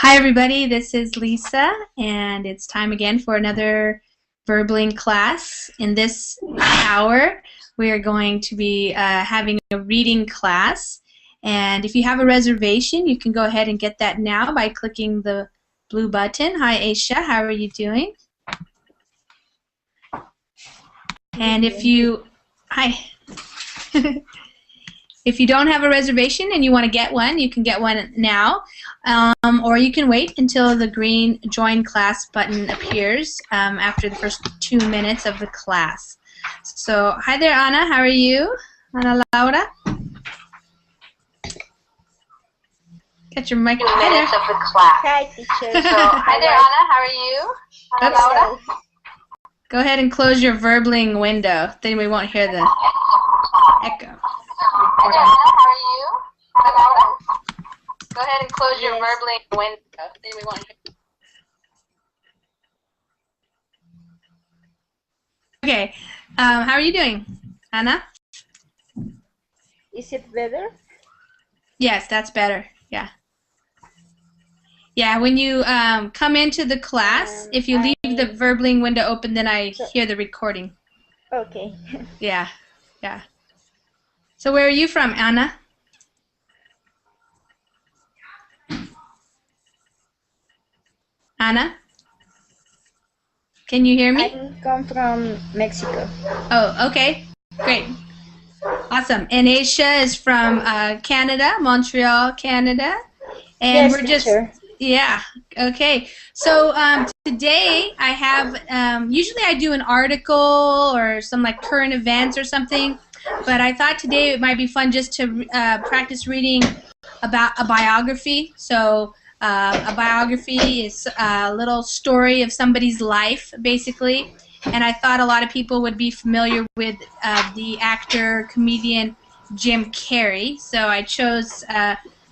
Hi everybody, this is Lisa, and it's time again for another Verbling class. In this hour, we are going to be having a reading class, and if you have a reservation, you can go ahead and get that now by clicking the blue button. Hi Aisha, how are you doing? And if you, hi. If you don't have a reservation and you want to get one, you can get one now, or you can wait until the green Join Class button appears after the first 2 minutes of the class. So, hi there, Anna. How are you? Ana Laura? Get your mic. Hi there. Minutes of the class. Hi, teacher. So, hi there, Anna. How are you? Ana Laura? Go ahead and close your Verbling window. Then we won't hear the echo. Hi there, Anna. How are you? Ana Laura? Go ahead and close your Verbling window. Then we won't hear. Okay. How are you doing, Anna? Is it better? Yes, that's better. Yeah. Yeah, when you come into the class, if you leave the Verbling window open, then I hear the recording. Okay. Yeah, yeah. So where are you from, Anna? Anna? Can you hear me? I come from Mexico. Oh, okay. Great. Awesome. And Aisha is from Canada, Montreal, Canada. And Yes, we're just... teacher. Yeah, okay. So today I have, usually I do an article or some like current events or something, but I thought today it might be fun just to practice reading about a biography. So a biography is a little story of somebody's life, basically, and I thought a lot of people would be familiar with the actor, comedian Jim Carrey, so I chose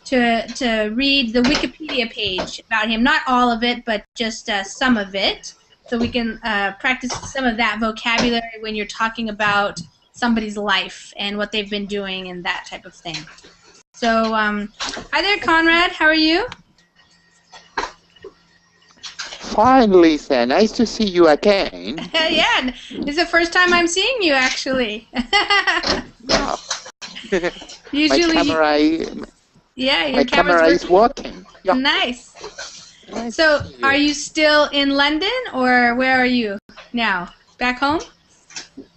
to read the Wikipedia page about him. Not all of it, but just some of it, so we can practice some of that vocabulary when you're talking about somebody's life and what they've been doing and that type of thing. So, hi there, Conrad. How are you? Fine, Lisa. Nice to see you again. Yeah, this is the first time I'm seeing you, actually. Yeah. Usually, my camera is working. Yeah. Nice. Nice So, to see you. are you still in London, or where are you now? Back home?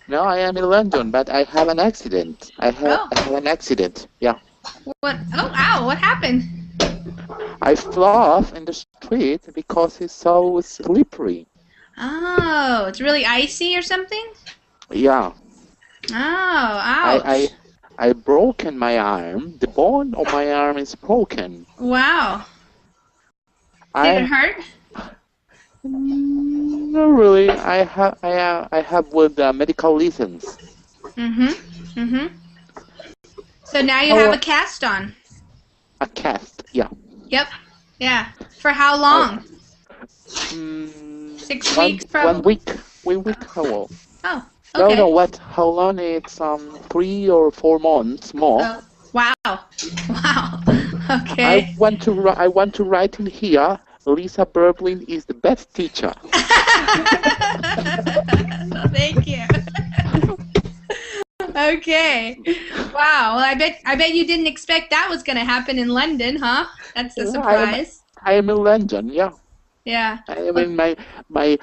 No, I am in London, but I have an accident. I have an accident. Yeah. What? Oh, ow! What happened? I fell off in the street because it's so slippery. Oh, it's really icy or something? Yeah. Oh, ouch! I broken my arm. The bone of my arm is broken. Wow. Did it hurt? Not really. I have with medical license. So now you have a cast on. A cast, yeah. Yep. Yeah. For how long? 6 weeks, probably. 1 week. 1 week. How long? Oh. Okay. No. What? How long? It's 3 or 4 months more. Oh. Wow. Wow. Okay. I want to write in here. Lisa Verbling is the best teacher. Thank you. Okay. Wow. Well, I bet you didn't expect that was going to happen in London, huh? That's a surprise. I am in London. Yeah. Yeah. I am in my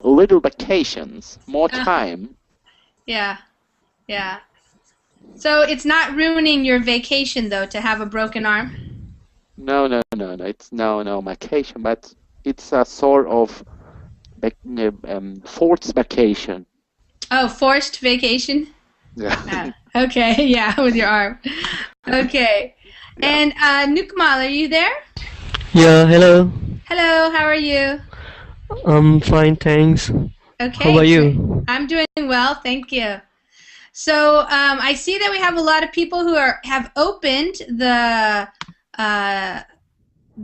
little vacations. More time. Yeah. Yeah. So it's not ruining your vacation though to have a broken arm? No. It's no vacation, but it's a sort of forced vacation. Oh, forced vacation? Yeah. Okay, yeah, with your arm. Okay. Yeah. And Nukmal, are you there? Yeah, hello. Hello, how are you? I'm fine, thanks. Okay. How about you? I'm doing well, thank you. So I see that we have a lot of people who have opened the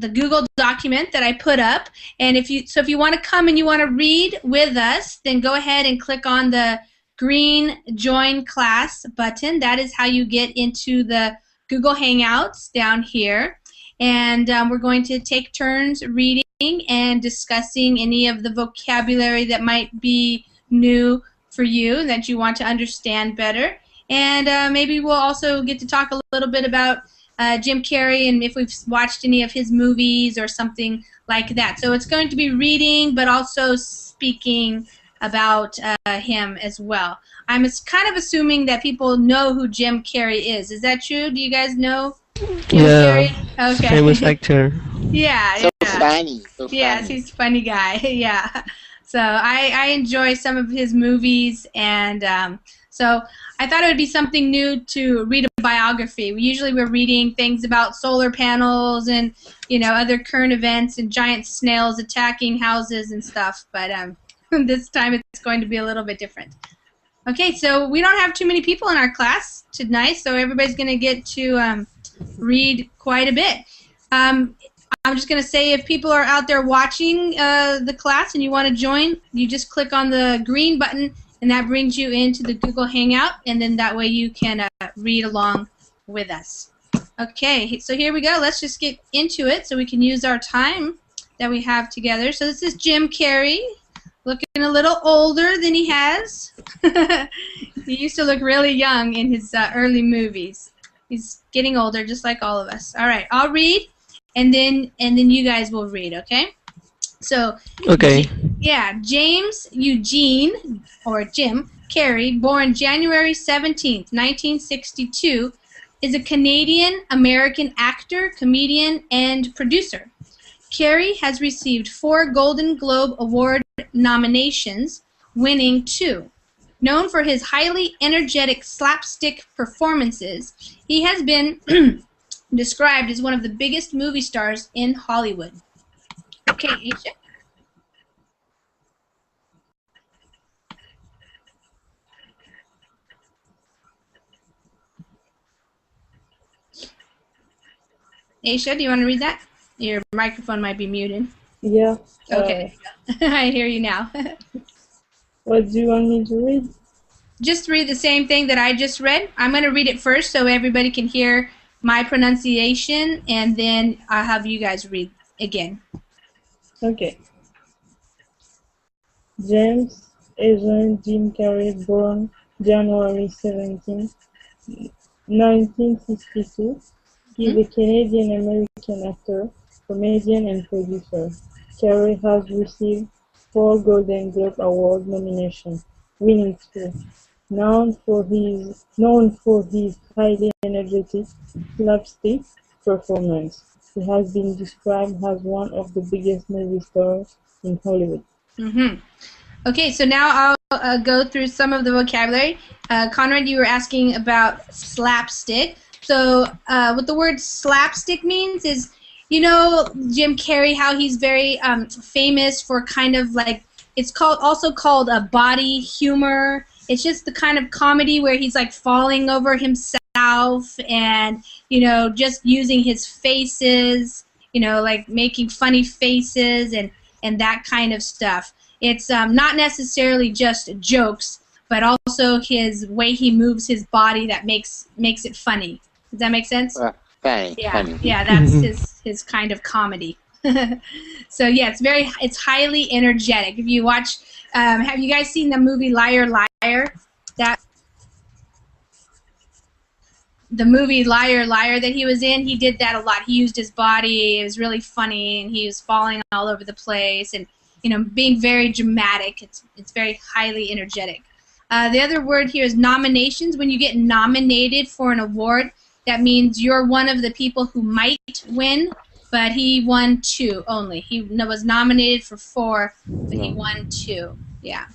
Google document that I put up, and if you want to come and you want to read with us, then go ahead and click on the green Join Class button. That is how you get into the Google Hangouts down here. and we're going to take turns reading and discussing any of the vocabulary that might be new for you that you want to understand better. And maybe we'll also get to talk a little bit about Jim Carrey and if we've watched any of his movies or something like that. So it's going to be reading, but also speaking about him as well. I'm kind of assuming that people know who Jim Carrey is. Is that true? Do you guys know Jim Yeah, Carrey? Okay. famous actor. Yeah, So yeah. funny. So Yes, funny. he's a funny guy. Yeah. So I enjoy some of his movies, and so I thought it would be something new to read a biography. Usually we're reading things about solar panels and, you know, other current events and giant snails attacking houses and stuff, but this time it's going to be a little bit different. Okay, so we don't have too many people in our class tonight, so everybody's going to get to read quite a bit. I'm just going to say if people are out there watching the class and you want to join, you just click on the green button and that brings you into the Google Hangout, and then that way you can read along with us. Okay, so here we go. Let's just get into it so we can use our time that we have together. So this is Jim Carrey, looking a little older than he has. He used to look really young in his early movies. He's getting older, just like all of us. All right, I'll read, and then you guys will read. Okay? So. Okay. James Eugene, or Jim Carrey, born January 17th, 1962, is a Canadian-American actor, comedian, and producer. Carrey has received 4 Golden Globe Award nominations, winning 2. Known for his highly energetic slapstick performances, he has been described as one of the biggest movie stars in Hollywood. Okay, Aisha. Aisha, do you want to read that? Your microphone might be muted. Yeah. Okay. I hear you now. What do you want me to read? Just read the same thing that I just read. I'm going to read it first so everybody can hear my pronunciation, and then I'll have you guys read again. Okay. James Agent Jim Carrey, born January 17, 1962. He is a Canadian-American actor, comedian, and producer. Carrey has received 4 Golden Globe Award nominations, winning 2. Known for his highly energetic slapstick performance, he has been described as one of the biggest movie stars in Hollywood. Okay, so now I'll go through some of the vocabulary. Conrad, you were asking about slapstick. So what the word slapstick means is, you know, Jim Carrey, how he's very famous for kind of like, it's also called a body humor. It's just the kind of comedy where he's like falling over himself and, you know, just using his faces, you know, like making funny faces and that kind of stuff. It's not necessarily just jokes, but also his way he moves his body that makes it funny. Does that make sense? Funny. Yeah, that's his kind of comedy. So yeah, it's highly energetic. If you watch, have you guys seen the movie Liar Liar? The movie Liar Liar that he was in, he did that a lot. He used his body. It was really funny, and he was falling all over the place, and you know, being very dramatic. It's very highly energetic. The other word here is nominations. When you get nominated for an award, that means you're one of the people who might win, but he won 2 only. He was nominated for 4, but he won 2. Yeah.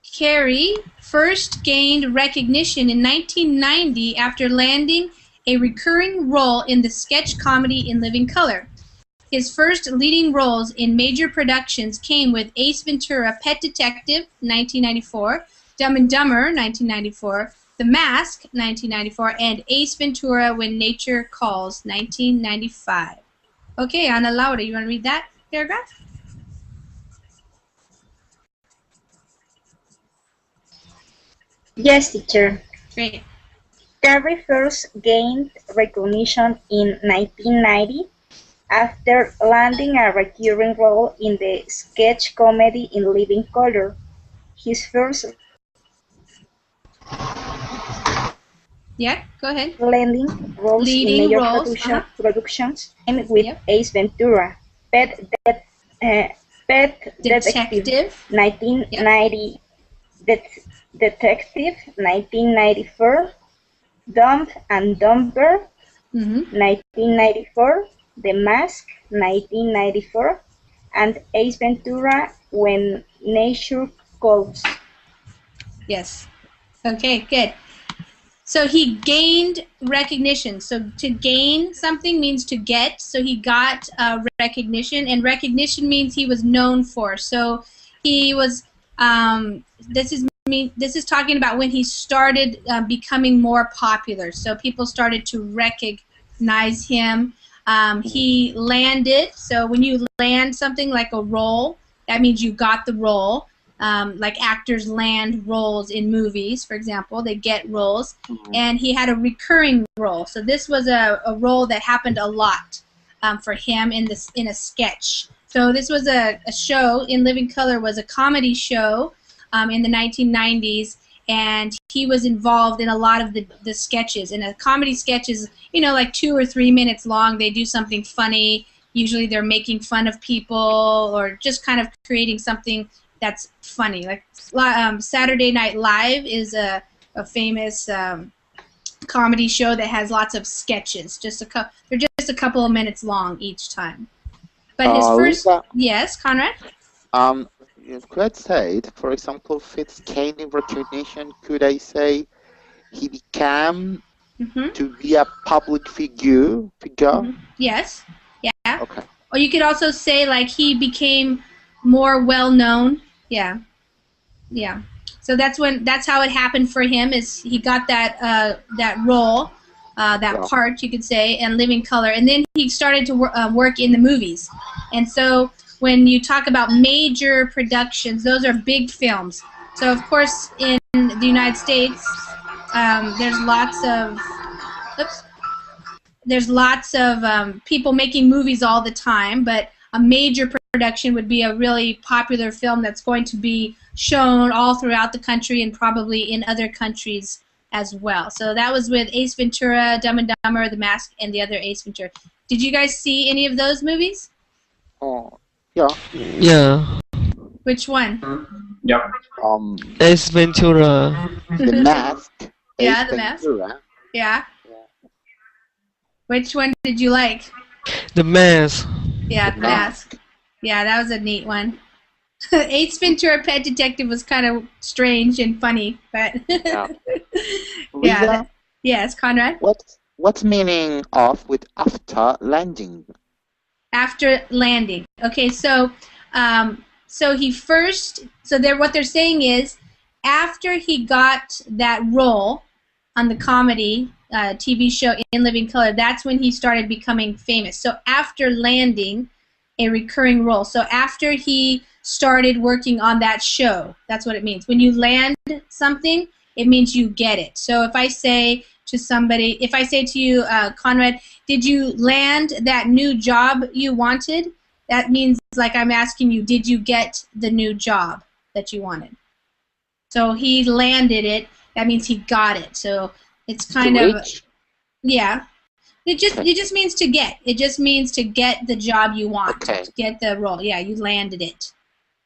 Carrey first gained recognition in 1990 after landing a recurring role in the sketch comedy In Living Color. His first leading roles in major productions came with Ace Ventura: Pet Detective, 1994, Dumb and Dumber, 1994, The Mask, 1994, and Ace Ventura: When Nature Calls, 1995. Okay, Ana Laura, you want to read that paragraph? Yes, teacher. Great. Terry first gained recognition in 1990 after landing a recurring role in the sketch comedy In Living Color. His first Yeah, go ahead. landing roles in Leading major roles. productions came with Yep. Ace Ventura, uh, Pet Detective, Detective. 1990, Detective, 1994, Dumb and Dumber, Mm-hmm. 1994, The Mask, 1994, and Ace Ventura, When Nature Calls. Yes. Okay, good. So he gained recognition. So to gain something means to get. So he got recognition, and recognition means he was known for. So he was. This is talking about when he started becoming more popular. So people started to recognize him. He landed. So when you land something like a role, that means you got the role. Like actors land roles in movies, for example, they get roles, and he had a recurring role. So this was a role that happened a lot for him in a sketch. So this was a show. In Living Color was a comedy show in the 1990s, and he was involved in a lot of the sketches. And a comedy sketch is, like 2 or 3 minutes long. They do something funny. Usually they're making fun of people or just kind of creating something that's funny. Like Saturday Night Live is a famous comedy show that has lots of sketches. They're just a couple of minutes long each time. But his first, Lisa, yes, Conrad. you could say, for example, Fitz gaining recognition. Could I say he became to be a public figure? Yes. Yeah. Okay. Or you could also say like he became more well known. Yeah. Yeah. So that's how it happened for him. Is he got that role, that part you could say, and Living Color, and then he started to work in the movies. And so when you talk about major productions, those are big films. So of course in the United States, there's lots of people making movies all the time, but a major production would be a really popular film that's going to be shown all throughout the country and probably in other countries as well. So that was with Ace Ventura, Dumb and Dumber, The Mask, and the other Ace Ventura. Did you guys see any of those movies? Oh, yeah. Yeah. Which one? Yep. Ace Ventura. The Mask. Yeah, Ace The Mask. Ventura. Yeah. Which one did you like? The Mask. Yeah, The Mask. Yeah, that was a neat one. Ace Ventura Pet Detective was kind of strange and funny, but Yeah. yeah. Yes, Conrad. What's meaning of with after landing? After landing. Okay, so what they're saying is after he got that role on the comedy TV show In Living Color, that's when he started becoming famous. So after landing a recurring role. So after he started working on that show, that's what it means. When you land something, it means you get it. So if I say to you, Conrad, did you land that new job you wanted? That means like I'm asking you, did you get the new job that you wanted? So he landed it. That means he got it. So it's kind of, yeah. It just means to get. It just means to get the job you want. Okay. To get the role. Yeah, you landed it.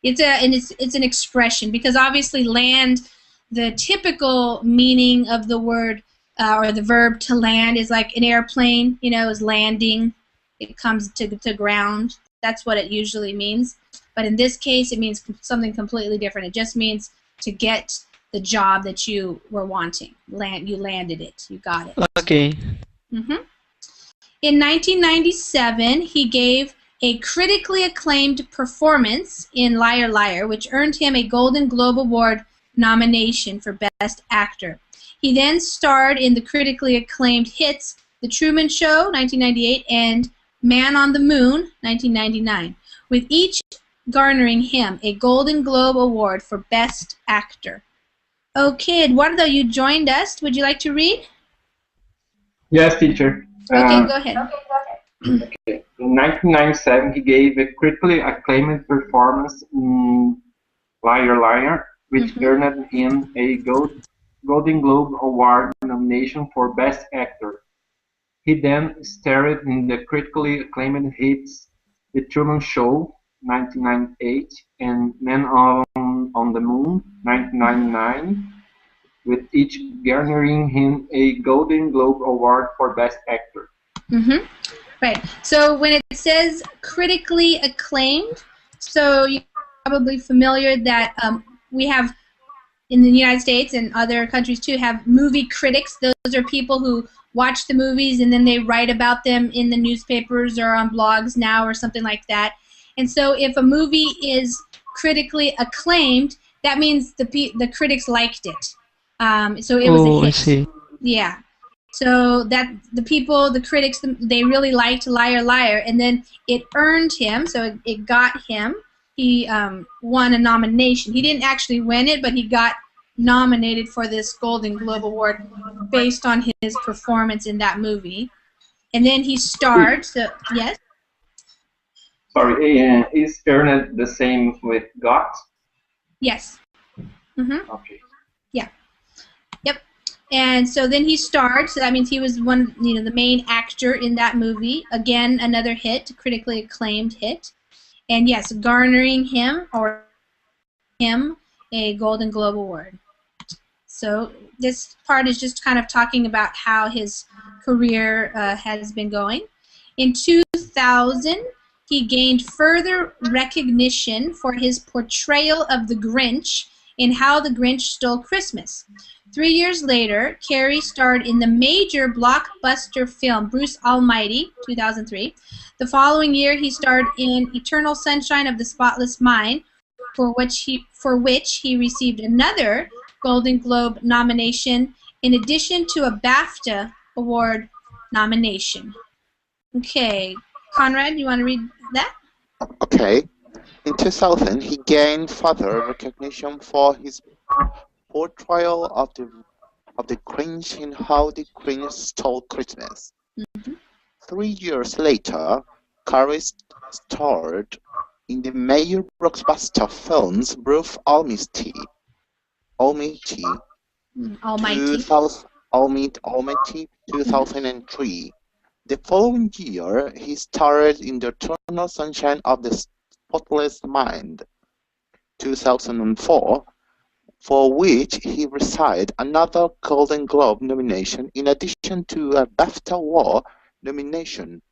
It's an expression because obviously land, the typical meaning of the word or the verb to land is like an airplane. Is landing. It comes to ground. That's what it usually means. But in this case, it means something completely different. It just means to get the job that you were wanting. You landed it. You got it. Okay. Mm-hmm. In 1997, he gave a critically acclaimed performance in Liar Liar, which earned him a Golden Globe Award nomination for Best Actor. He then starred in the critically acclaimed hits The Truman Show, 1998, and Man on the Moon, 1999, with each garnering him a Golden Globe Award for Best Actor. Okay, Eduardo, you joined us. Would you like to read? Yes, teacher. Okay, go ahead. Okay. In 1997, he gave a critically acclaimed performance in Liar Liar, which earned him a Golden Globe Award nomination for Best Actor. He then starred in the critically acclaimed hits The Truman Show (1998) and Man on the Moon (1999), with each garnering him a Golden Globe Award for Best Actor. Right. So when it says critically acclaimed, so you're probably familiar that we have in the United States and other countries too have movie critics. Those are people who watch the movies and then they write about them in the newspapers or on blogs now or something like that. And so if a movie is critically acclaimed, that means the critics liked it. So it was a Oh, I hit. see. Yeah. So that the critics, they really liked Liar Liar, and then it earned him, so it got him. He won a nomination. He didn't actually win it, but he got nominated for this Golden Globe Award based on his performance in that movie. And then he starred, so, yes? Sorry, is earned the same with got? Yes. Okay. Yeah. Yep. And so then he starred, so that means he was the main actor in that movie. Again, another hit, critically acclaimed hit. And yes, garnering him a Golden Globe Award. So this part is just kind of talking about how his career has been going. In 2000, he gained further recognition for his portrayal of the Grinch in How the Grinch Stole Christmas. 3 years later, Carey starred in the major blockbuster film Bruce Almighty, 2003. The following year, he starred in Eternal Sunshine of the Spotless Mind, for which he received another Golden Globe nomination, in addition to a BAFTA Award nomination. Okay, Conrad, you want to read that? Okay. In 2000, he gained further recognition for his portrayal of the Grinch in How the Grinch Stole Christmas. 3 years later, Carey starred in the major blockbuster films Bruce Almighty, 2003. The following year, he starred in The Eternal Sunshine of the Spotless Mind, 2004, for which he received another Golden Globe nomination in addition to a BAFTA Award nomination.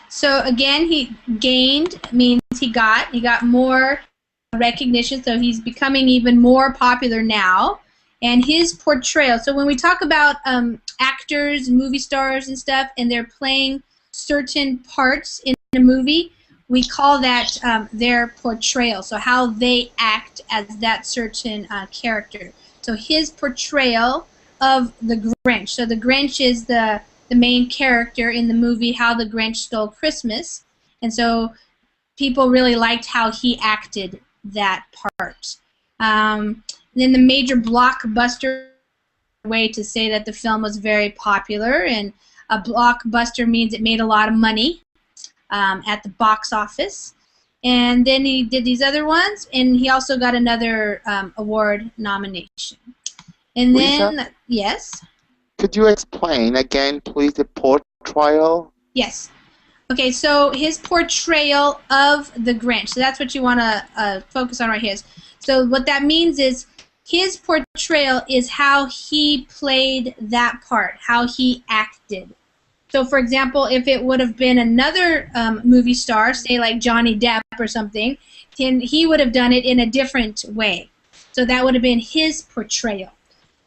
So again, he gained means he got more recognition, so he's becoming even more popular now. And his portrayal, so when we talk about actors, movie stars and stuff, and they're playing certain parts in a movie, we call that their portrayal, so how they act as that certain character. So his portrayal of the Grinch. So the Grinch is the main character in the movie How the Grinch Stole Christmas. And so people really liked how he acted that part. Then the major blockbuster, way to say that the film was very popular, and a blockbuster means it made a lot of money at the box office. And then he did these other ones, and he also got another award nomination. And then, Lisa, yes? could you explain again, please, the portrayal? Yes. Okay, so his portrayal of the Grinch. So that's what you want to focus on right here. So what that means is his portrayal is how he played that part, how he acted. So, for example, if it would have been another movie star, say like Johnny Depp or something, then he would have done it in a different way. So that would have been his portrayal.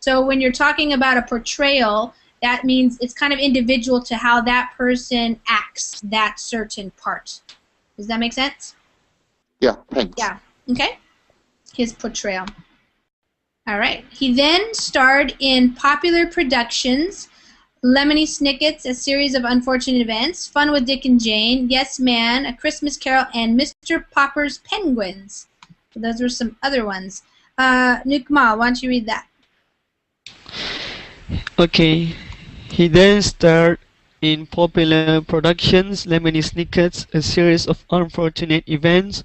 So when you're talking about a portrayal, that means it's kind of individual to how that person acts that certain part. Does that make sense? Yeah, thanks. Yeah. Okay. His portrayal. All right. He then starred in popular productions, Lemony Snicket's A Series of Unfortunate Events, Fun with Dick and Jane, Yes Man, A Christmas Carol, and Mr. Popper's Penguins. So those were some other ones. Nukmal, why don't you read that? Okay. He then starred in popular productions Lemony Snicket's A Series of Unfortunate Events,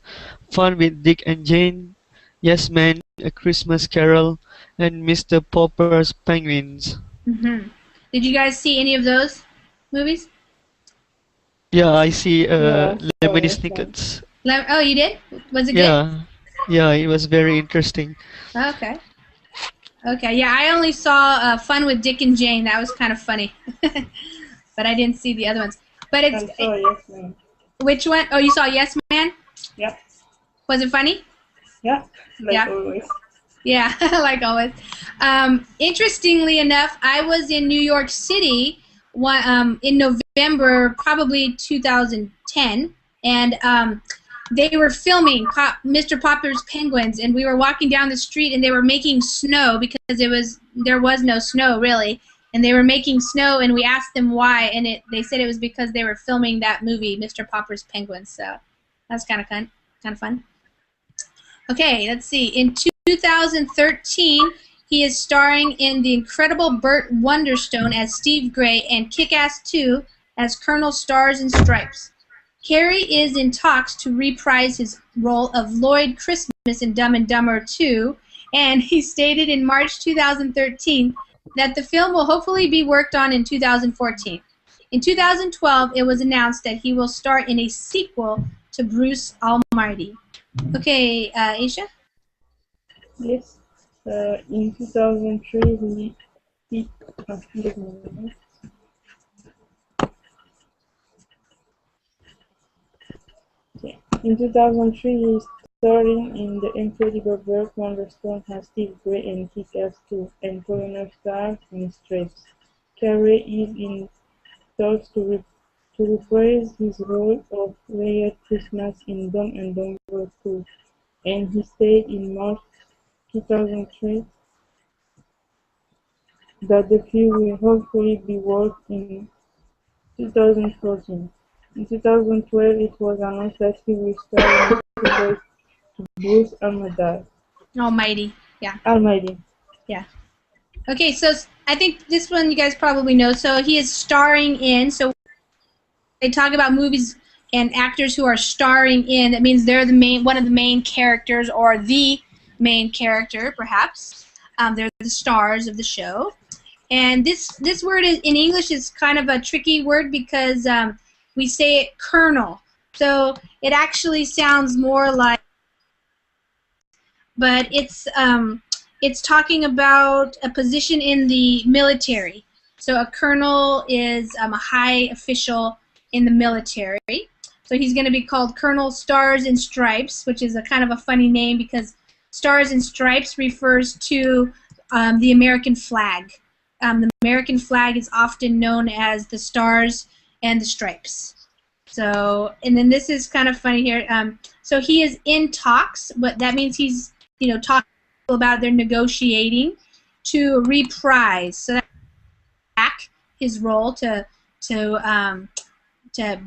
Fun with Dick and Jane, Yes Man, A Christmas Carol, and Mr. Popper's Penguins. Did you guys see any of those movies? Yeah, I see Yeah, so Lemony yes, ma'am. Snicket's. Oh, you did? Was it good? Yeah, it was very interesting. Okay. Okay, yeah, I only saw Fun with Dick and Jane. That was kind of funny. But I didn't see the other ones. But it's... And so yes, ma'am. Which one? Oh, you saw Yes Man? Yeah. Was it funny? Yeah. Like Yeah. always. Yeah, like always. Interestingly enough, I was in New York City in November, probably 2010, and they were filming Mr. Popper's Penguins, and we were walking down the street, and they were making snow because there was no snow really, and they were making snow, and we asked them why, and they said it was because they were filming that movie, Mr. Popper's Penguins. So that's kind of fun. Okay, let's see. In 2013, he is starring in The Incredible Burt Wonderstone as Steve Gray and Kick-Ass 2 as Colonel Stars and Stripes. Carey is in talks to reprise his role of Lloyd Christmas in Dumb and Dumber 2, and he stated in March 2013 that the film will hopefully be worked on in 2014. In 2012, it was announced that he will star in a sequel to Bruce Almighty. Okay, Aisha? Yes. In 2003, let me- okay. In 2003, he starred in The Incredible Burt Wonderstone as Steve Gray and Kick-Ass 2 and Colonel Stars and Stripes. Carey is in talks to reprise his role of Lloyd Christmas in Dumb and Dumber 2, and he said in March 2003 that the film will hopefully be worked in 2014. In 2012, it was announced that he will star in the sequel to Bruce Almighty. Yeah. Almighty. Yeah. Okay, so I think this one you guys probably know. So he is starring in. So they talk about movies and actors who are starring in. That means they're one of the main characters, or the main character, perhaps. They're the stars of the show. And this word in English is kind of a tricky word because we say it colonel. So it actually sounds more like, but it's talking about a position in the military. So a colonel is a high official in the military. So he's going to be called Colonel Stars and Stripes, which is a kind of a funny name because Stars and Stripes refers to the American flag. The American flag is often known as the stars and the stripes. So, and then this is kind of funny here. So he is in talks, but that means he's, talking about they're negotiating to reprise. So that's back his role to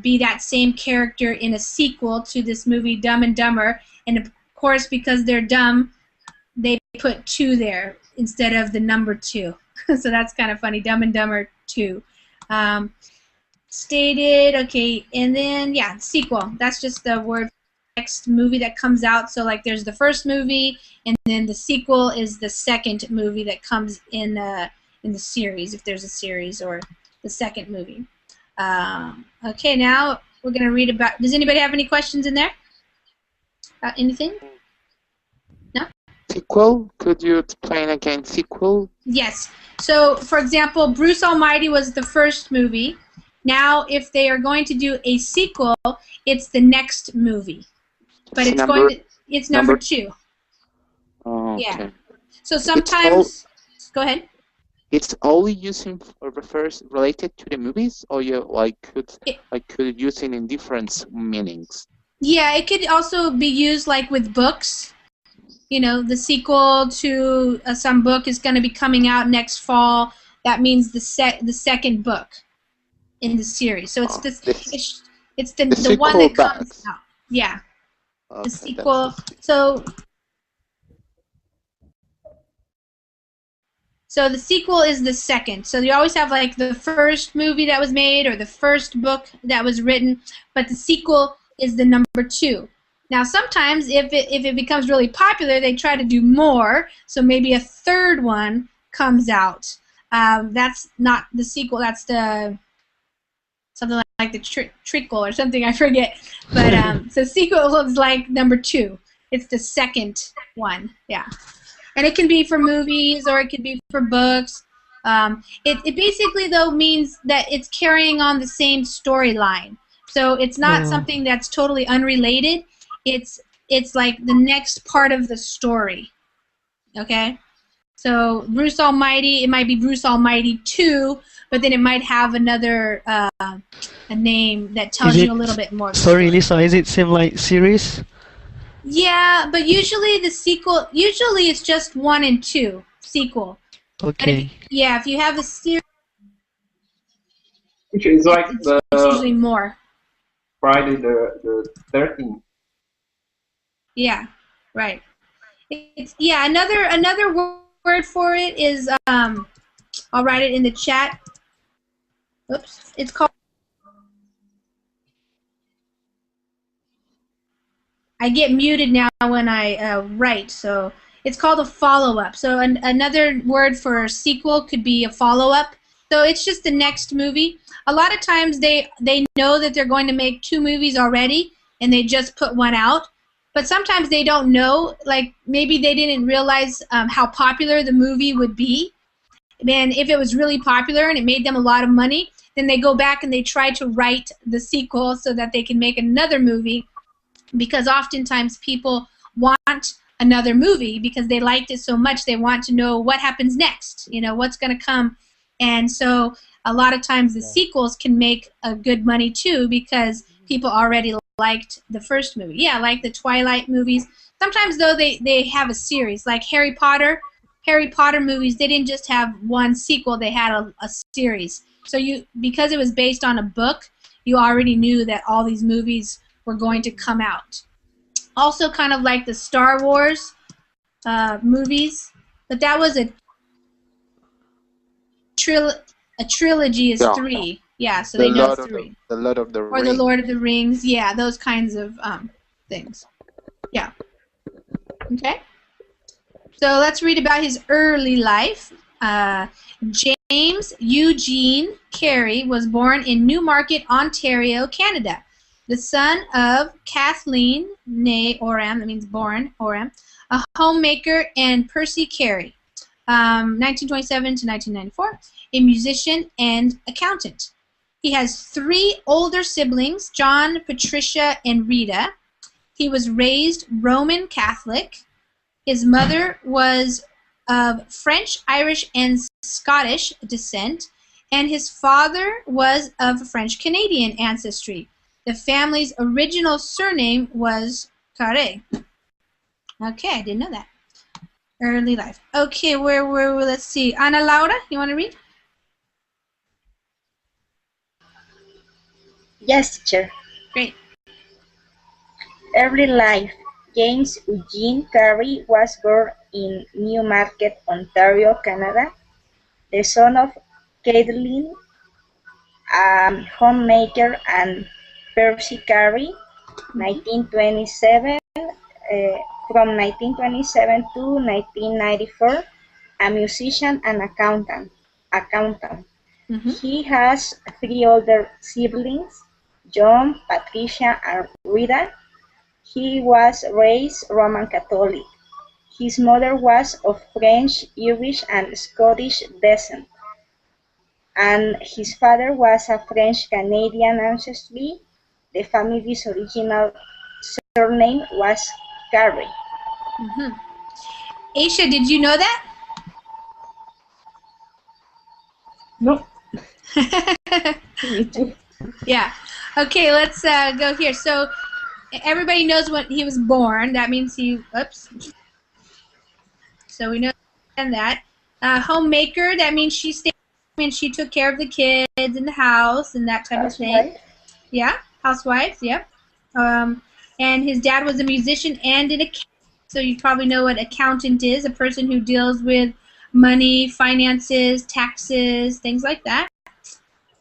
be that same character in a sequel to this movie Dumb and Dumber. And of course, because they're dumb, they put 2 there instead of the number 2. So that's kind of funny. Dumb and Dumber 2. Stated, okay, and then, yeah, sequel. That's just the word for next movie that comes out. So, like, there's the first movie, and then the sequel is the second movie that comes in the series, if there's a series, or the second movie. Okay, now we're going to read about, does anybody have any questions in there? Anything? No? Sequel? Could you explain again sequel? Yes. So, for example, Bruce Almighty was the first movie. Now, if they are going to do a sequel, it's the next movie. But it's number 2. Oh, okay. Yeah. So sometimes, go ahead. It's only using refers related to the movies, or you could use it in different meanings. Yeah, it could also be used like with books. The sequel to some book is going to be coming out next fall. That means the second book in the series. So it's the one that comes out. Yeah. Okay, the sequel. So So the sequel is the second. So you always have like the first movie that was made or the first book that was written, but the sequel is the number 2. Now sometimes if it becomes really popular, they try to do more. So maybe a third one comes out. That's not the sequel. That's the something like the trickle or something. I forget. But so sequel is like number 2. It's the second one. Yeah. And it can be for movies or it can be for books. It basically, though, means that it's carrying on the same storyline. So it's not something that's totally unrelated. It's like the next part of the story. Okay? So Bruce Almighty, it might be Bruce Almighty 2, but then it might have another a name that tells you a little bit more. Sorry, Lisa, is it same like series? Yeah, but usually the sequel, usually it's just 1 and 2 sequel. Okay. If you have a series, Which is like it's usually more. Friday the 13th. Yeah, right. It's another word for it is I'll write it in the chat. Oops, it's called. I get muted now when I write, so it's called a follow-up. So another word for sequel could be a follow-up. So it's just the next movie. A lot of times they know that they're going to make 2 movies already, and they just put 1 out. But sometimes they don't know, like maybe they didn't realize how popular the movie would be. And if it was really popular and it made them a lot of money, then they go back and they try to write the sequel so that they can make another movie. Because oftentimes people want another movie because they liked it so much, they want to know what happens next, what's going to come. And so a lot of times the sequels can make a good money too because people already liked the first movie. Yeah, like the Twilight movies. Sometimes though they have a series, like Harry Potter movies, they didn't just have 1 sequel, they had a series. So because it was based on a book, you already knew that all these movies were going to come out. Also kind of like the Star Wars movies, but that was a trilogy is 3. Yeah, so they know 3. The Lord of the Rings. Or the Lord of the Rings, yeah, those kinds of things. Yeah. Okay. So let's read about his early life. James Eugene Carey was born in Newmarket, Ontario, Canada. The son of Kathleen née Oram, that means born, Oram, a homemaker, and Percy Carey, 1927 to 1994, a musician and accountant. He has 3 older siblings, John, Patricia, and Rita. He was raised Roman Catholic. His mother was of French, Irish, and Scottish descent, and his father was of French-Canadian ancestry. The family's original surname was Carré. Okay, I didn't know that. Early life. Okay, let's see. Ana Laura, you want to read? Yes, teacher. Great. Early life. James Eugene Carey was born in Newmarket, Ontario, Canada, the son of Kathleen, a homemaker, and Percy Carey, 1927, from 1927 to 1994, a musician and accountant. He has 3 older siblings, John, Patricia, and Rita. He was raised Roman Catholic. His mother was of French, Irish, and Scottish descent, and his father was a French-Canadian ancestry. The family's original surname was Carey. Aisha, did you know that? No. Yeah. Okay, let's go here. So everybody knows when he was born. That means oops. So we know that. Homemaker, that means she took care of the kids in the house and that type of thing. Yeah, housewives, yep. And his dad was a musician and an accountant. So you probably know what accountant is, a person who deals with money, finances, taxes, things like that.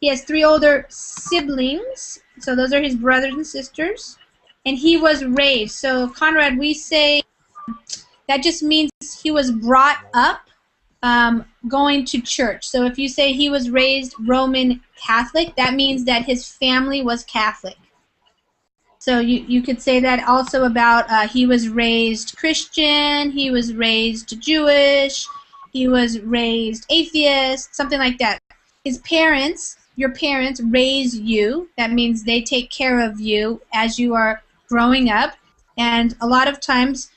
He has 3 older siblings, so those are his brothers and sisters. And he was raised. So, Conrad, we say that just means he was brought up going to church. So if you say he was raised Roman Catholic, that means that his family was Catholic. So you could say that also about he was raised Christian, he was raised Jewish, he was raised atheist, something like that. His parents, your parents, raise you. That means they take care of you as you are growing up. And a lot of times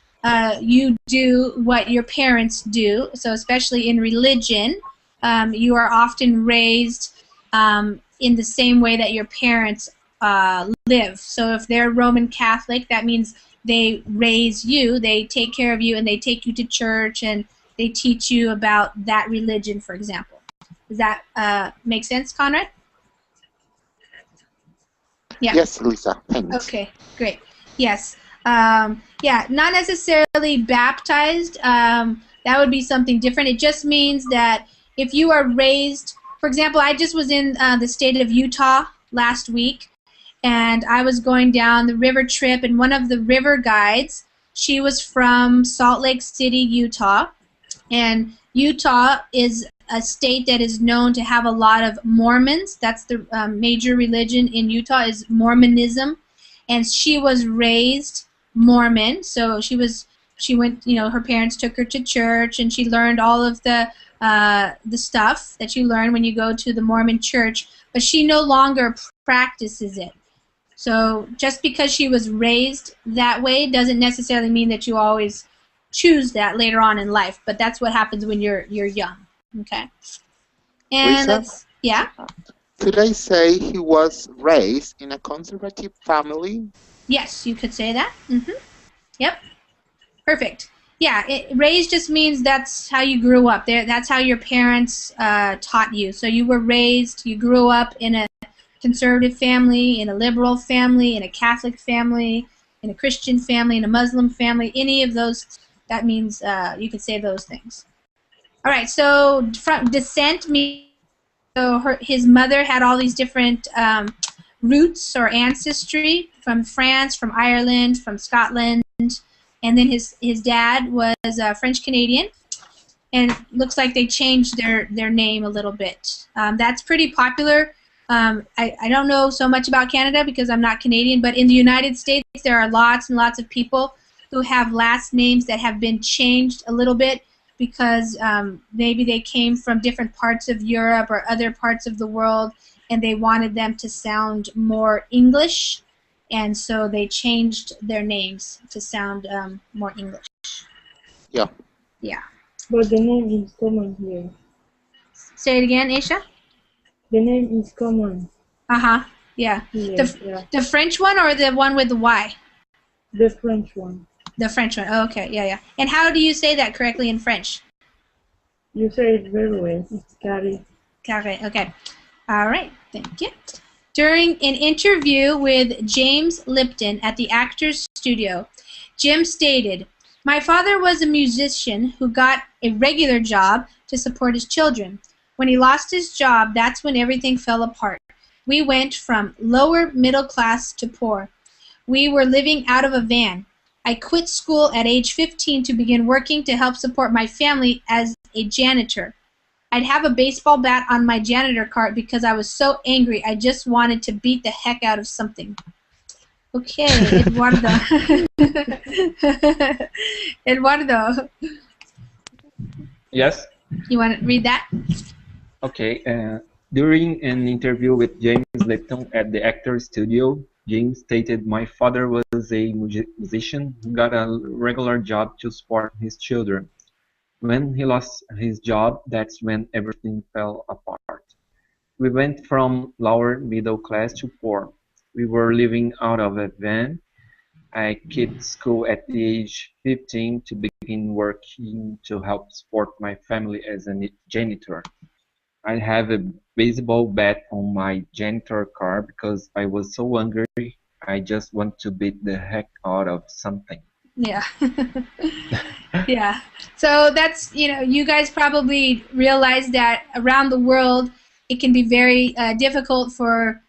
you do what your parents do. So especially in religion, you are often raised in the same way that your parents live. So if they're Roman Catholic, that means they raise you, they take care of you, and they take you to church, and they teach you about that religion, for example. Does that make sense, Conrad? Yeah. Yes, Lisa. Thanks. Okay, great. Yes. Yeah, not necessarily baptized. That would be something different. It just means that if you are raised, for example, I just was in the state of Utah last week, and I was going down the river trip, and one of the river guides, she was from Salt Lake City, Utah, and Utah is a state that is known to have a lot of Mormons. That's the major religion in Utah is Mormonism, and she was raised Mormon. So she went, her parents took her to church, and she learned all of the stuff that you learn when you go to the Mormon church, but she no longer practices it. So just because she was raised that way doesn't necessarily mean that you always choose that later on in life, but that's what happens when you're young. Okay. And Lisa? yeah. Could I say he was raised in a conservative family? Yes, you could say that. Yep. Perfect. Yeah, raised just means that's how you grew up. That's how your parents taught you. So you were raised, you grew up in a conservative family, in a liberal family, in a Catholic family, in a Christian family, in a Muslim family, any of those, that means you could say those things. All right, so from descent means, so his mother had all these different roots or ancestry from France, from Ireland, from Scotland, and then his dad was French Canadian, and it looks like they changed their name a little bit. That's pretty popular. I don't know so much about Canada because I'm not Canadian, but in the United States there are lots and lots of people who have last names that have been changed a little bit because maybe they came from different parts of Europe or other parts of the world, and they wanted them to sound more English, and so they changed their names to sound more English. Yeah. Yeah. But the name is common here. Say it again, Aisha? The name is common. Uh-huh. Yeah. Yeah. The French one or the one with the Y? The French one. The French one. Oh, okay. Yeah, yeah. And how do you say that correctly in French? You say it very well. It's carré. Carré. Okay. All right. Thank you. During an interview with James Lipton at the Actors Studio, Jim stated, "My father was a musician who got a regular job to support his children. When he lost his job, that's when everything fell apart. We went from lower middle class to poor. We were living out of a van. I quit school at age 15 to begin working to help support my family as a janitor. I'd have a baseball bat on my janitor cart because I was so angry I just wanted to beat the heck out of something." Okay, Eduardo. Eduardo, Yes. you want to read that? Okay. During an interview with James Lipton at the Actors Studio, James stated, "My father was a musician who got a regular job to support his children. When he lost his job, that's when everything fell apart. We went from lower middle class to poor. We were living out of a van. I quit school at the age 15 to begin working to help support my family as a janitor. I have a baseball bat on my janitor car because I was so angry I just want to beat the heck out of something." Yeah. Yeah. So that's, you guys probably realize that around the world, it can be very difficult for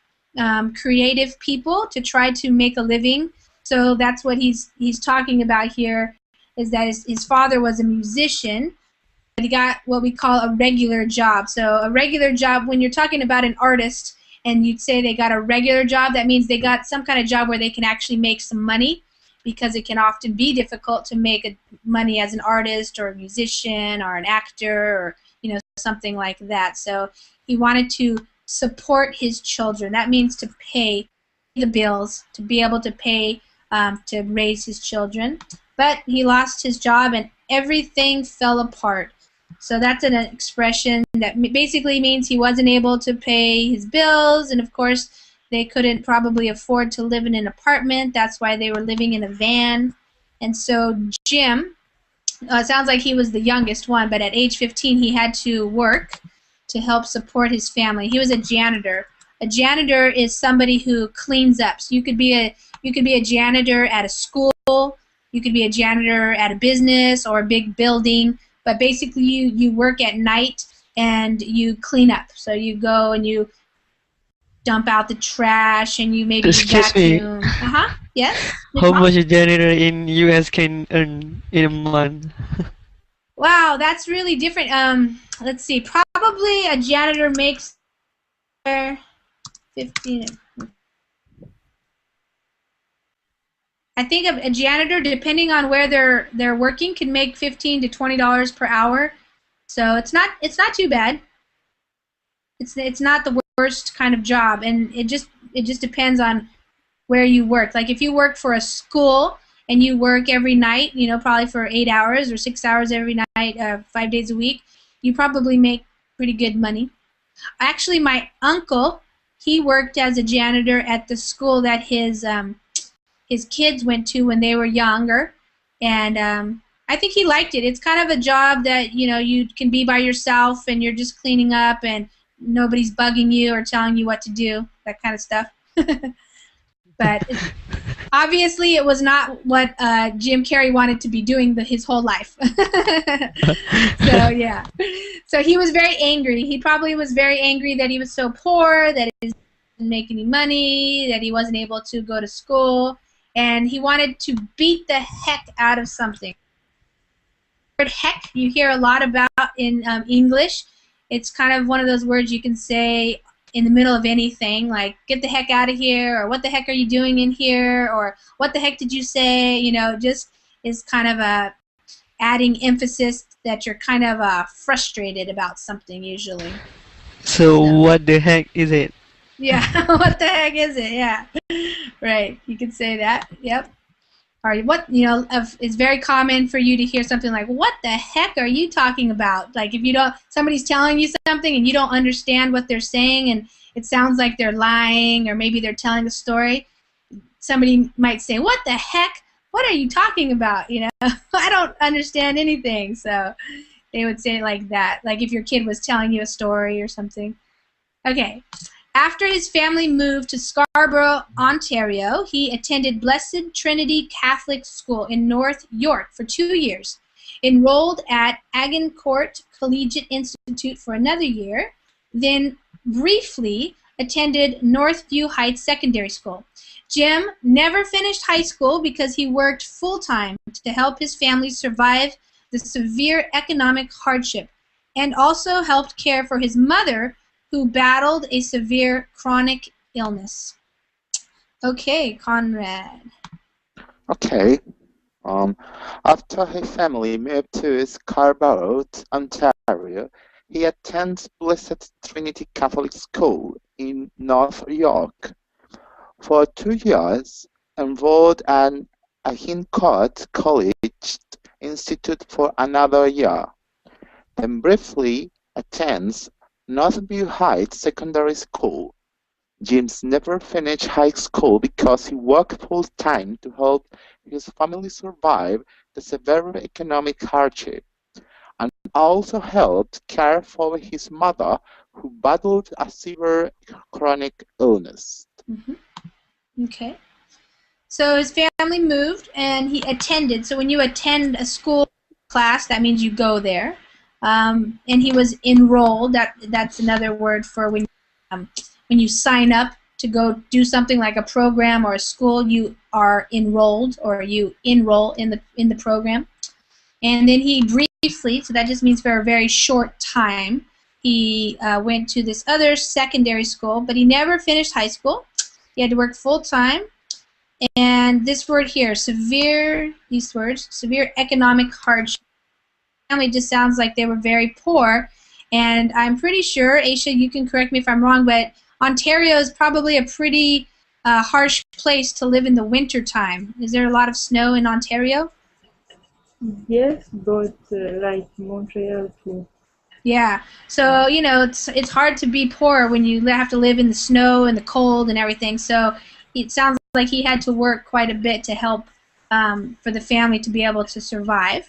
creative people to try to make a living. So that's what he's talking about here, is that his father was a musician, but he got what we call a regular job. So a regular job, when you're talking about an artist and you'd say they got a regular job, that means they got some kind of job where they can actually make some money, because it can often be difficult to make money as an artist or a musician or an actor, or something like that. So he wanted to support his children. That means to pay the bills, to be able to pay to raise his children. But he lost his job and everything fell apart. So that's an expression that basically means he wasn't able to pay his bills, and of course they couldn't probably afford to live in an apartment. That's why they were living in a van. And so Jim, it sounds like he was the youngest one, but at age 15 he had to work to help support his family. He was a janitor. A janitor is somebody who cleans up. So you could be a janitor at a school, you could be a janitor at a business or a big building, but basically you work at night and you clean up. So you go and you dump out the trash and you maybe Excuse me. vacuum. Yes. How much a janitor in US can earn in a month? Wow, that's really different. Let's see. Probably a janitor makes 15. I think a janitor, depending on where they're working, can make $15 to $20 per hour. So it's not too bad. It's not the worst kind of job, and it just depends on where you work. Like if you work for a school and you work every night, probably for 8 hours or 6 hours every night, 5 days a week, you probably make pretty good money. Actually, my uncle, he worked as a janitor at the school that his kids went to when they were younger, and I think he liked it. It's kind of a job that you can be by yourself and you're just cleaning up and nobody's bugging you or telling you what to do, that kind of stuff. But obviously it was not what Jim Carrey wanted to be doing his whole life. So yeah. So he was very angry. He probably was very angry that he was so poor, that he didn't make any money, that he wasn't able to go to school, and he wanted to beat the heck out of something. The word heck you hear a lot about in English. It's kind of one of those words you can say in the middle of anything, like get the heck out of here, or what the heck are you doing in here, or what the heck did you say, just is kind of adding emphasis that you're kind of frustrated about something usually. So what the heck is it? Yeah, what the heck is it? Yeah, right, you could say that. Yep. Or what, it's very common for you to hear something like, what the heck are you talking about? Like if somebody's telling you something and you don't understand what they're saying and it sounds like they're lying or maybe they're telling a story, somebody might say, what the heck? What are you talking about? I don't understand anything. So they would say it like that, like if your kid was telling you a story or something. Okay. After his family moved to Scarborough, Ontario, he attended Blessed Trinity Catholic School in North York for 2 years, enrolled at Agincourt Collegiate Institute for another year, then briefly attended Northview Heights Secondary School. Jim never finished high school because he worked full-time to help his family survive the severe economic hardship, and also helped care for his mother, who battled a severe chronic illness. Okay, Conrad. Okay. After his family moved to Scarborough, Ontario, he attended Blessed Trinity Catholic School in North York. For 2 years, enrolled at Agincourt College Institute for another year, then briefly attends Northview Heights Secondary School. James never finished high school because he worked full-time to help his family survive the severe economic hardship, and also helped care for his mother, who battled a severe chronic illness. Okay. So his family moved, and he attended. So when you attend a school class, that means you go there. And he was enrolled. That's another word for when you sign up to go do something like a program or a school. You are enrolled, or you enroll in the program. And then he briefly, so that just means for a very short time, he went to this other secondary school, but he never finished high school. He had to work full time. And this word here, severe economic hardship. Family just sounds like they were very poor. And I'm pretty sure, Aisha, you can correct me if I'm wrong, but Ontario is probably a pretty harsh place to live in the winter time. Is there a lot of snow in Ontario? Yes, but like Montreal too. Yeah. So, you know, it's hard to be poor when you have to live in the snow and the cold and everything. So it sounds like he had to work quite a bit to help for the family to be able to survive,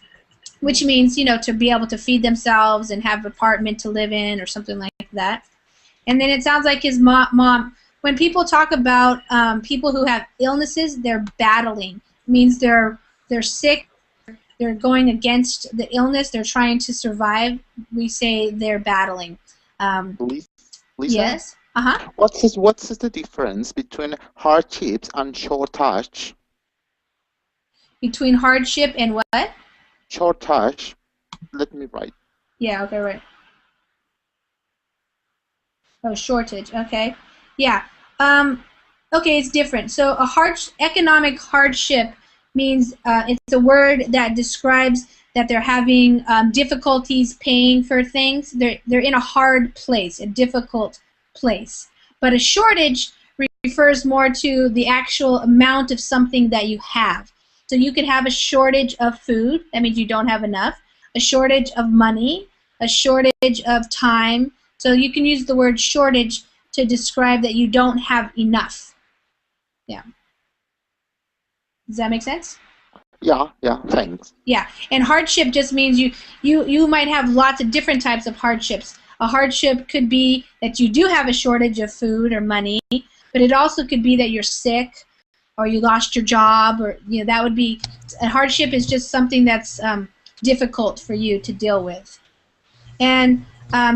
which means, you know, to be able to feed themselves and have an apartment to live in or something like that. And then it sounds like his mom, when people talk about people who have illnesses, they're battling. It means they're sick, they're going against the illness, they're trying to survive. We say they're battling. Lisa? Yes? Uh-huh. What's the difference between hardships and shortage? Between hardship and what? Shortage. Let me write. Yeah, okay, right. Oh, shortage, okay. Yeah. Okay, it's different. So economic hardship means it's a word that describes that they're having difficulties paying for things. They're in a hard place, a difficult place. But a shortage refers more to the actual amount of something that you have. So you could have a shortage of food. That means you don't have enough. A shortage of money. A shortage of time. So you can use the word shortage to describe that you don't have enough. Yeah. Does that make sense? Yeah, thanks. Yeah, and hardship just means you might have lots of different types of hardships. A hardship could be that you do have a shortage of food or money, but it also could be that you're sick or you lost your job, or you know, that would be a hardship is just something that's difficult for you to deal with. And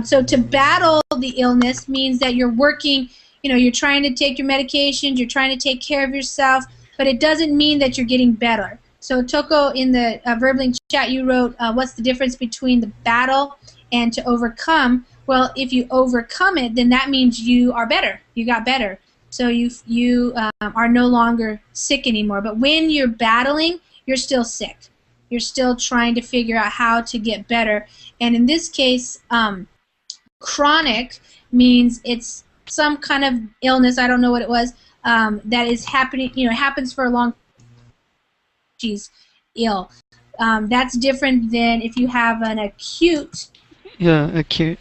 so to battle the illness means that you're working, you know, you're trying to take your medications, you're trying to take care of yourself, but it doesn't mean that you're getting better. So Toko, in the Verbling chat, you wrote, what's the difference between the battle and to overcome? Well, if you overcome it, then that means you are better. You got better. So you are no longer sick anymore. But when you're battling, you're still sick. You're still trying to figure out how to get better. And in this case, chronic means it's some kind of illness, I don't know what it was, that is happening, you know, happens for a long time. She's ill. That's different than if you have an acute. Yeah, acute.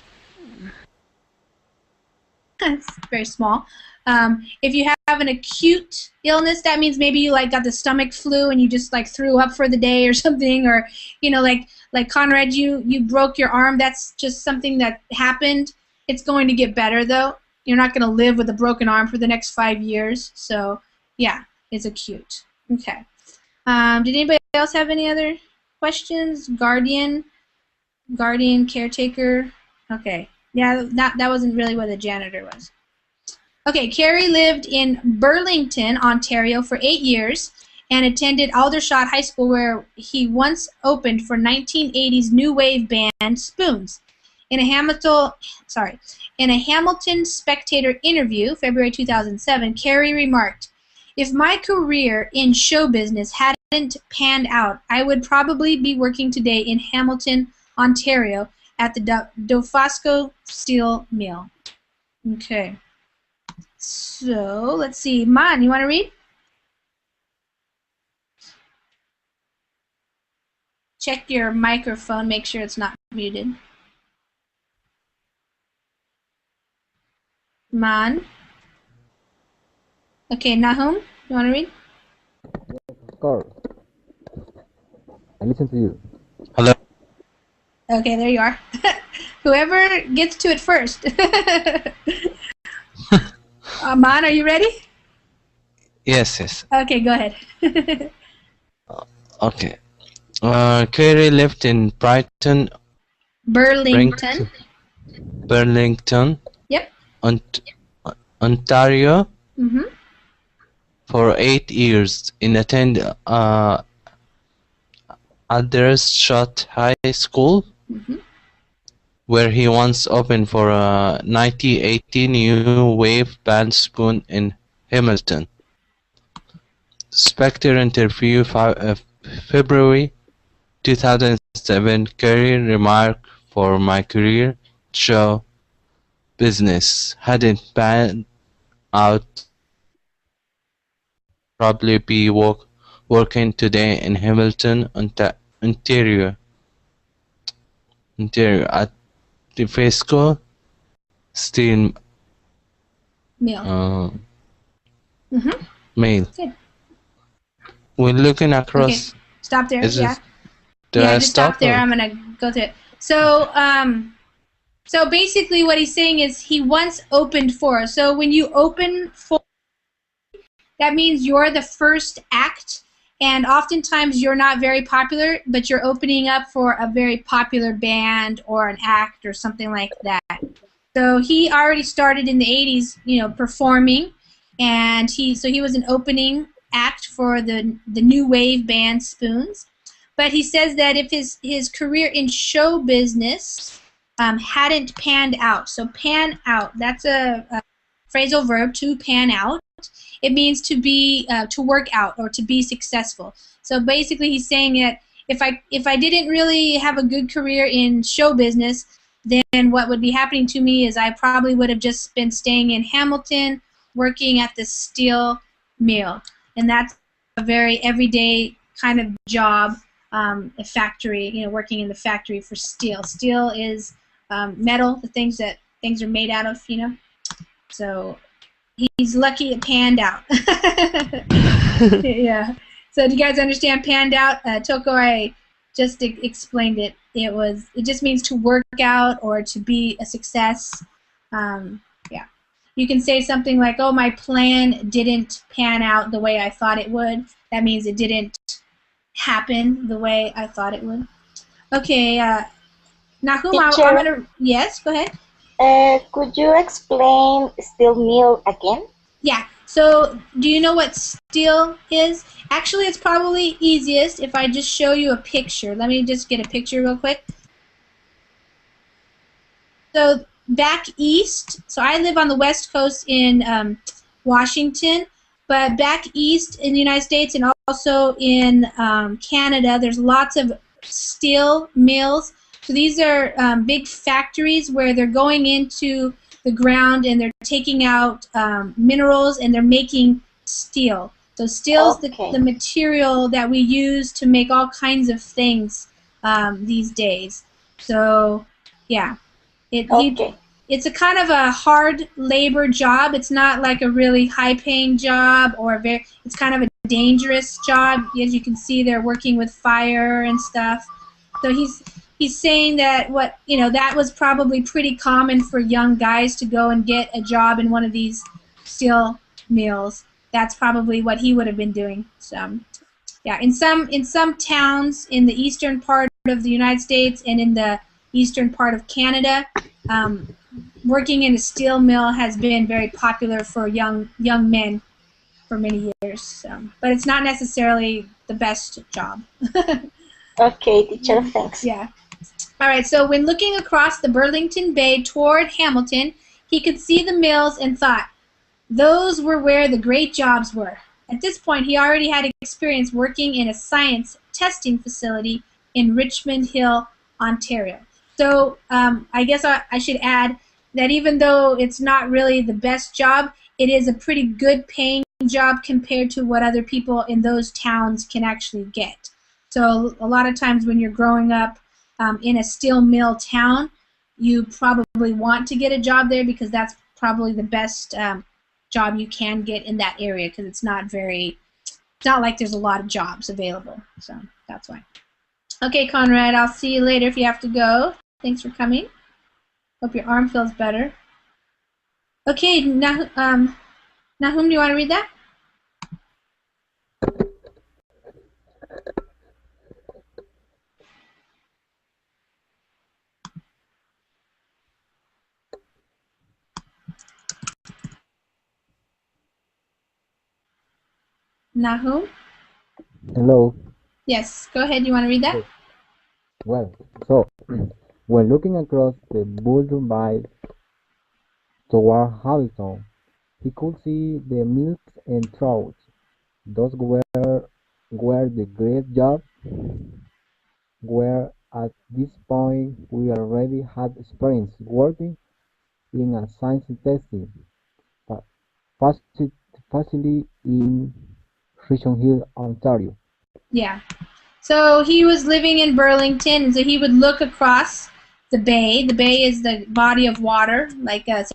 It's very small. If you have an acute illness, that means maybe you like got the stomach flu and you just like threw up for the day or something, or you know, like Conrad, you broke your arm. That's just something that happened. It's going to get better though. You're not going to live with a broken arm for the next 5 years. So yeah, it's acute. Okay. Did anybody else have any other questions? Guardian, caretaker. Okay. Yeah, that wasn't really what the janitor was. Okay, Carrie lived in Burlington, Ontario for 8 years and attended Aldershot High School, where he once opened for 1980s new wave band Spoons. In a Hamilton Spectator interview, February 2007, Carrie remarked, "If my career in show business hadn't panned out, I would probably be working today in Hamilton, Ontario, at the Dofasco Steel Mill." Okay. So, let's see. Man, you want to read? Check your microphone, make sure it's not muted. Man. Okay, Nahum, you want to read? Carl, I listen to you. Hello. Okay, there you are. Whoever gets to it first. Man, are you ready? Yes, yes. Okay, go ahead. Okay. Carey lived in Burlington. Burlington, Yep. Ont- Ontario Mm-hmm. for 8 years in Aldershot High School, Mm-hmm. where he once opened for a 1980 new wave band spoon in Hamilton. Spectre interview February 2007. Carey remarked, "For my career, show business hadn't panned out, probably be working today in Hamilton, Ontario, at the Fesco Steel Meal. Mm-hmm. Mill." Good. When looking Okay. across, Stop there. is Yeah. it, do Yeah, I just stop stop there. or? I'm gonna go through it. So basically what he's saying is he once opened for. So when you open for, that means you're the first act, and oftentimes you're not very popular, but you're opening up for a very popular band or an act or something like that. So he already started in the 80s, performing, and he was an opening act for the new wave band Spoons. But he says that if his career in show business hadn't panned out, so pan out, that's a phrasal verb, to pan out. It means to be to work out or to be successful. So basically, he's saying that if I didn't really have a good career in show business, then what would be happening to me is I probably would have just been staying in Hamilton, working at the steel mill, and that's a very everyday kind of job, a factory, working in the factory for steel. Steel is metal, the things that things are made out of, So he's lucky it panned out. Yeah. So do you guys understand panned out? Toko, I just explained it. It just means to work out or to be a success. Yeah. You can say something like, "Oh, my plan didn't pan out the way I thought it would." That means it didn't happen the way I thought it would. Okay. Nahum, I'm Teacher, gonna. Yes, go ahead. could you explain steel mill again? Yeah. So, do you know what steel is? Actually, it's probably easiest if I just show you a picture. Let me just get a picture real quick. So, back east, so I live on the west coast in Washington, but back east in the United States and also in Canada, there's lots of steel mills. So these are big factories where they're going into the ground and they're taking out minerals and they're making steel. So steel is the material that we use to make all kinds of things these days. So, yeah. It's a kind of a hard labor job. It's not like a really high-paying job it's kind of a dangerous job. As you can see, they're working with fire and stuff. So he's saying that that was probably pretty common for young guys to go and get a job in one of these steel mills. That's probably what he would have been doing. So, yeah, in some towns in the eastern part of the United States and in the eastern part of Canada, working in a steel mill has been very popular for young men for many years. So, but it's not necessarily the best job. Okay, teacher, thanks. Yeah. All right, so when looking across the Burlington Bay toward Hamilton, he could see the mills and thought, those were where the great jobs were. At this point, he already had experience working in a science testing facility in Richmond Hill, Ontario. So I guess I should add that even though it's not really the best job, it is a pretty good paying job compared to what other people in those towns can actually get. So a lot of times when you're growing up in a steel mill town, you probably want to get a job there because that's probably the best job you can get in that area because it's not like there's a lot of jobs available. So that's why. Okay, Conrad, I'll see you later if you have to go. Thanks for coming. Hope your arm feels better. Okay, Nahum, do you want to read that? Nahum? Hello. Yes, go ahead. You want to read that? Well, so when looking across the boulder bay toward Harrison, he could see the mills and troughs. Those were the great jobs where at this point we already had experience working in a science testing fa- facility in Richmond Hill, Ontario. Yeah. So he was living in Burlington, and so he would look across the bay. The bay is the body of water, like a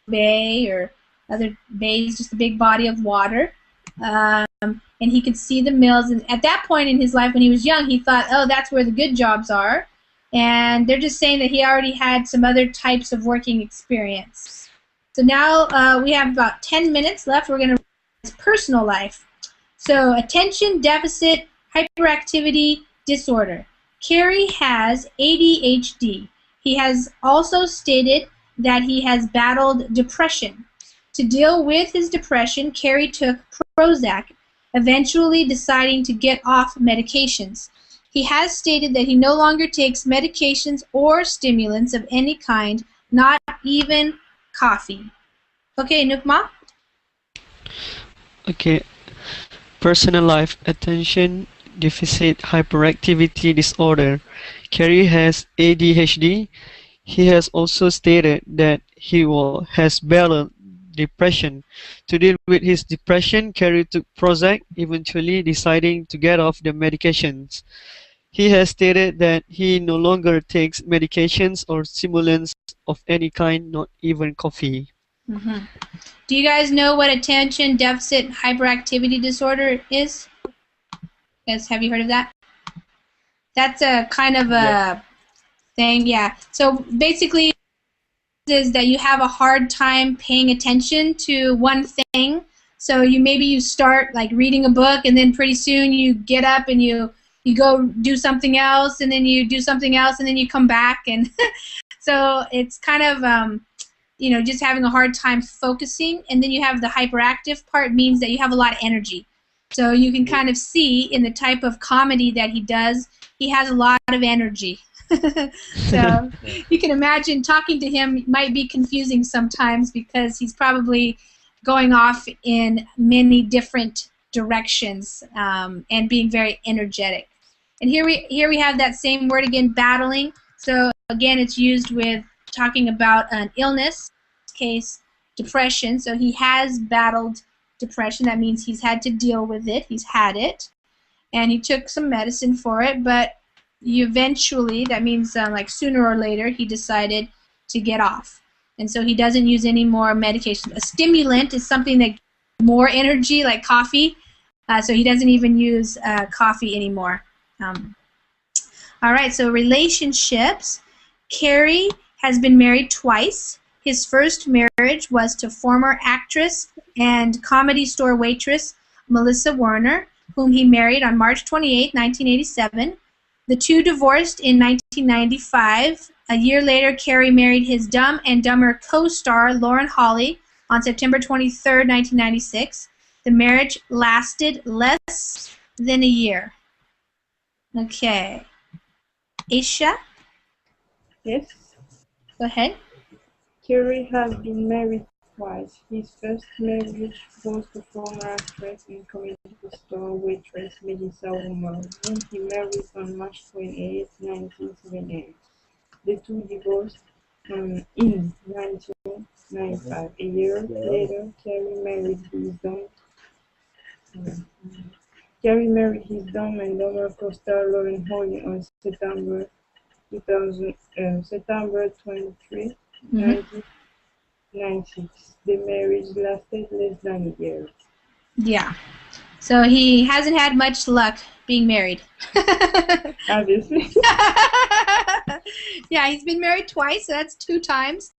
bay or other bays, just a big body of water. And he could see the mills. And at that point in his life, when he was young, he thought, oh, that's where the good jobs are. And they're just saying that he already had some other types of working experience. So now we have about 10 minutes left. We're going to his personal life. So attention deficit hyperactivity disorder. Kerry has ADHD. He has also stated that he has battled depression. To deal with his depression, Kerry took Prozac, eventually deciding to get off medications. He has stated that he no longer takes medications or stimulants of any kind, not even coffee. Okay, Nukma? Okay. Personal life attention deficit hyperactivity disorder. Kerry has ADHD. He has also stated that he has battled depression. To deal with his depression, Kerry took Prozac, eventually deciding to get off the medications. He has stated that he no longer takes medications or stimulants of any kind, not even coffee. Mm-hmm. Do you guys know what attention deficit hyperactivity disorder is? Yes, have you heard of that? That's a kind of a thing, yeah. So basically, is that you have a hard time paying attention to one thing. So maybe you start like reading a book, and then pretty soon you get up and you go do something else, and then you do something else, and then you come back, and so it's kind of just having a hard time focusing. And then you have the hyperactive part, means that you have a lot of energy. So you can kind of see in the type of comedy that he does, he has a lot of energy. So you can imagine talking to him might be confusing sometimes, because he's probably going off in many different directions and being very energetic. And here we have that same word again, battling. So again, it's used with talking about an illness, in this case depression. So he has battled depression. That means he's had to deal with it. He's had it, and he took some medicine for it, but eventually, that means like sooner or later, he decided to get off. And so he doesn't use any more medication. A stimulant is something that gives more energy, like coffee. So he doesn't even use coffee anymore. All right, so relationships. Kerry has been married twice. His first marriage was to former actress and comedy store waitress Melissa Werner, whom he married on March 28, 1987. The two divorced in 1995. A year later, Kerry married his Dumb and Dumber co-star Lauren Holly on September 23, 1996. The marriage lasted less than a year. Okay. Aisha? Yes. Go ahead. Kerry has been married twice. His first marriage was to former actress and comedy store waitress Melissa Womer, whom he married on March 28, 1978. The two divorced in 1995. A year later, Kerry married his Dumb and Dumber co-star Lauren Holly on September 23, 1996. The marriage lasted less than a year. Yeah. So he hasn't had much luck being married. Obviously. Yeah, he's been married twice, so that's 2 times.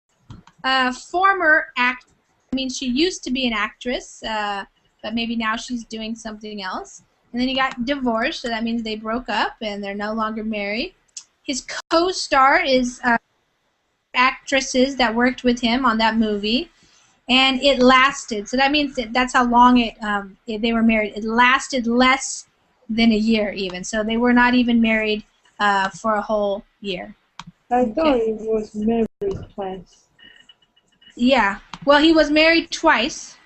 Former actress, I mean, she used to be an actress, but maybe now she's doing something else. And then he got divorced, so that means they broke up and they're no longer married. His co-star is actresses that worked with him on that movie. and it lasted. So that means that's how long they were married. It lasted less than a year even. So they were not even married for a whole year. I thought he was married twice. Yeah. Well, he was married twice.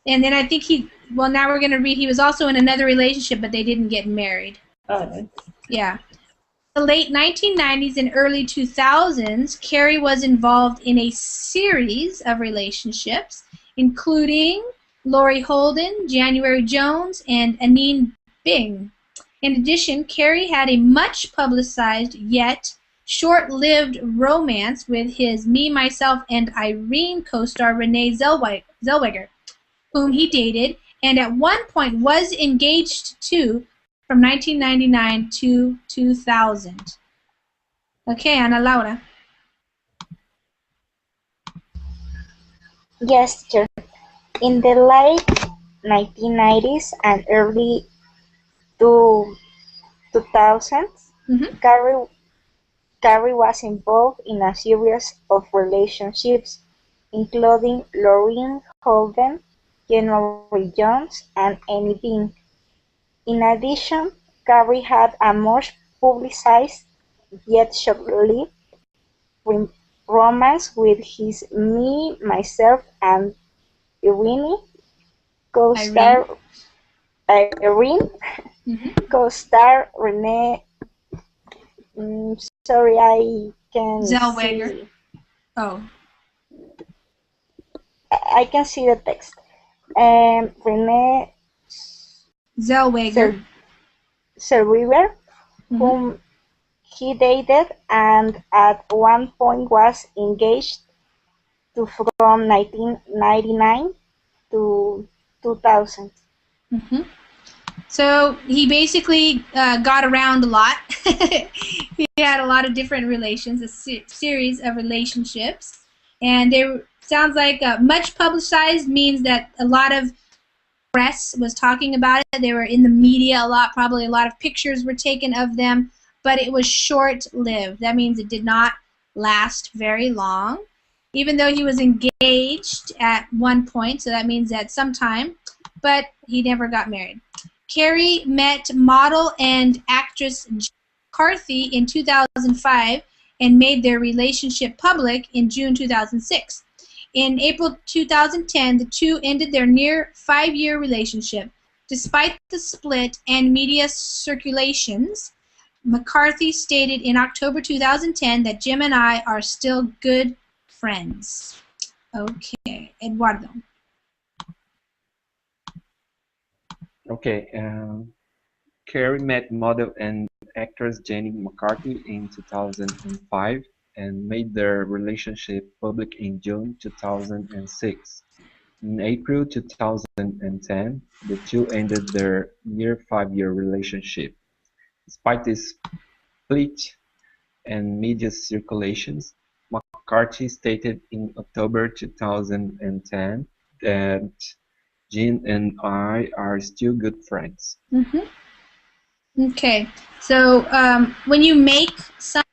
And then I think now we're going to read, he was also in another relationship, but they didn't get married. Oh, yeah. The late 1990s and early 2000s, Carrie was involved in a series of relationships, including Laurie Holden, January Jones, and Anine Bing. In addition, Carrie had a much publicized yet short-lived romance with his Me, Myself, and Irene co-star Renee Zellweger, whom he dated and at one point was engaged to from 1999 to 2000. Okay, Ana Laura. Yes, teacher. In the late 1990s and early 2000s, Carrie was involved in a series of relationships, including Lauren Holden, January Jones, and Annie Bean. In addition, Carrie had a much publicized yet short-lived romance with his Me, Myself, and Irene co-star Irene co-star Renee. Sorry, I can Zellweger. see. Oh. I can see the text. Renee Zellweger. Whom he dated and at one point was engaged to from 1999 to 2000. So he basically got around a lot. He had a lot of different relations, a series of relationships, and sounds like much publicized means that a lot of press was talking about it. They were in the media a lot, probably a lot of pictures were taken of them, but it was short-lived. That means it did not last very long, even though he was engaged at one point, so that means at some time, but he never got married. Carrie met model and actress Jane McCarthy in 2005 and made their relationship public in June 2006. In April 2010, the two ended their near 5-year relationship. Despite the split and media circulations, McCarthy stated in October 2010 that Jim and I are still good friends. Okay, Eduardo. Okay, Carrie met model and actress Jenny McCarthy in 2005 and made their relationship public in June 2006. In April 2010, the two ended their near 5-year relationship. Despite this split and media circulations, McCarthy stated in October 2010 that Jean and I are still good friends. Okay, so when you make something,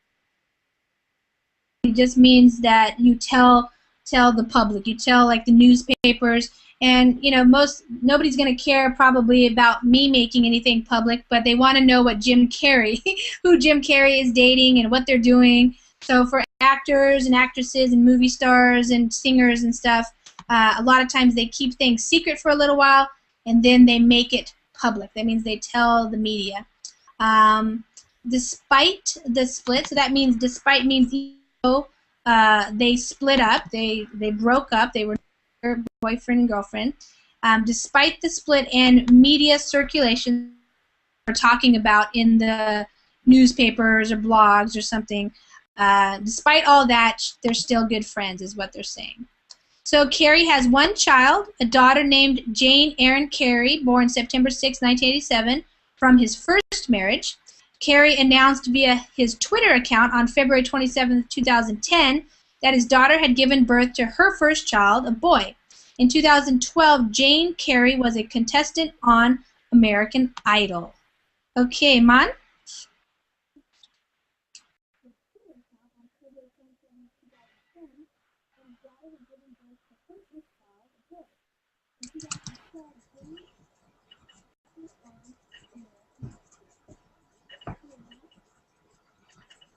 it just means that you tell the public, you tell like the newspapers, and you know nobody's going to care probably about me making anything public, but they want to know what Jim Carrey, who Jim Carrey is dating and what they're doing. So for actors and actresses and movie stars and singers and stuff, a lot of times they keep things secret for a little while and then they make it public. That means they tell the media. Despite the split, so that means despite means they split up, they broke up, they were boyfriend and girlfriend. Despite the split and media circulation we're talking about in the newspapers or blogs or something, despite all that, they're still good friends is what they're saying. So Carrie has one child, a daughter named Jane Erin Carey, born September 6, 1987, from his first marriage. Carey announced via his Twitter account on February 27, 2010, that his daughter had given birth to her first child, a boy. In 2012, Jane Carey was a contestant on American Idol. Okay, Man?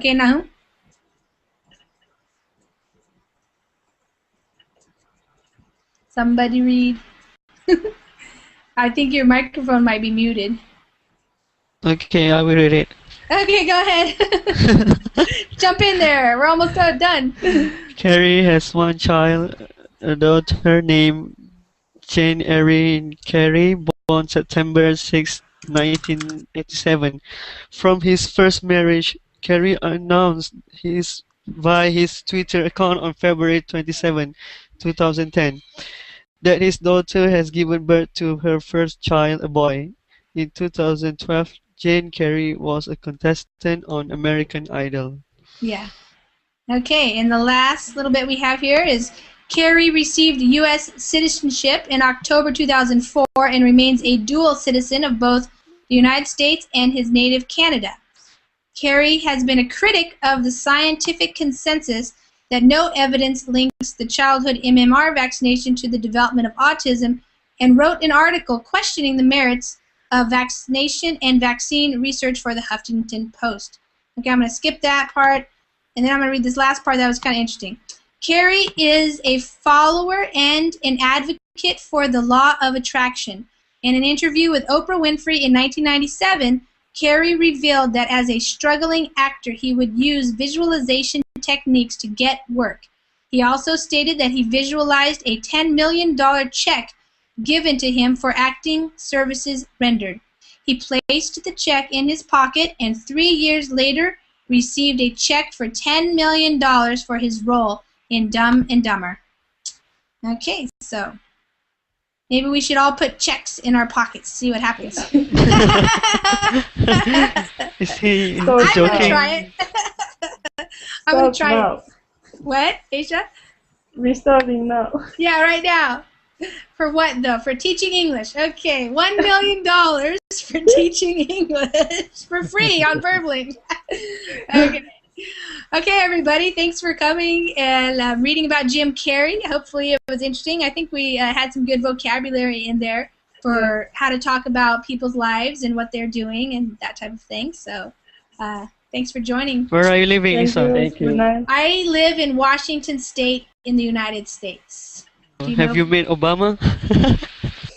Okay, now. Somebody read. I think your microphone might be muted. Okay, I will read it. Okay, go ahead. Jump in there. We're almost done. Carrie has one child, a daughter named Jane Erin Carey, born September 6, 1987. From his first marriage, Carey announced via his Twitter account on February 27, 2010, that his daughter has given birth to her first child, a boy. In 2012, Jane Carey was a contestant on American Idol. Yeah. Okay, and the last little bit we have here is Carey received U.S. citizenship in October 2004 and remains a dual citizen of both the United States and his native Canada. Carey has been a critic of the scientific consensus that no evidence links the childhood MMR vaccination to the development of autism, and wrote an article questioning the merits of vaccination and vaccine research for the Huffington Post. Okay, I'm going to skip that part, and then I'm going to read this last part that was kind of interesting. Carey is a follower and an advocate for the law of attraction. In an interview with Oprah Winfrey in 1997, Carey revealed that as a struggling actor, he would use visualization techniques to get work. He also stated that he visualized a $10 million check given to him for acting services rendered. He placed the check in his pocket and 3 years later received a check for $10 million for his role in Dumb and Dumber. Okay, so maybe we should all put checks in our pockets, see what happens. Is he So I'm joking? going to try it. I'm going to try it. What, Aisha? Restarting now. Yeah, right now. For what, though? For teaching English. Okay, $1 million for teaching English for free on Verbling. Okay. Okay, everybody, thanks for coming and reading about Jim Carrey. Hopefully it was interesting. I think we had some good vocabulary in there for how to talk about people's lives and what they're doing and that type of thing. So thanks for joining. Where are you living, Lisa? Thank you. Good night. I live in Washington State in the United States. Have you met Obama?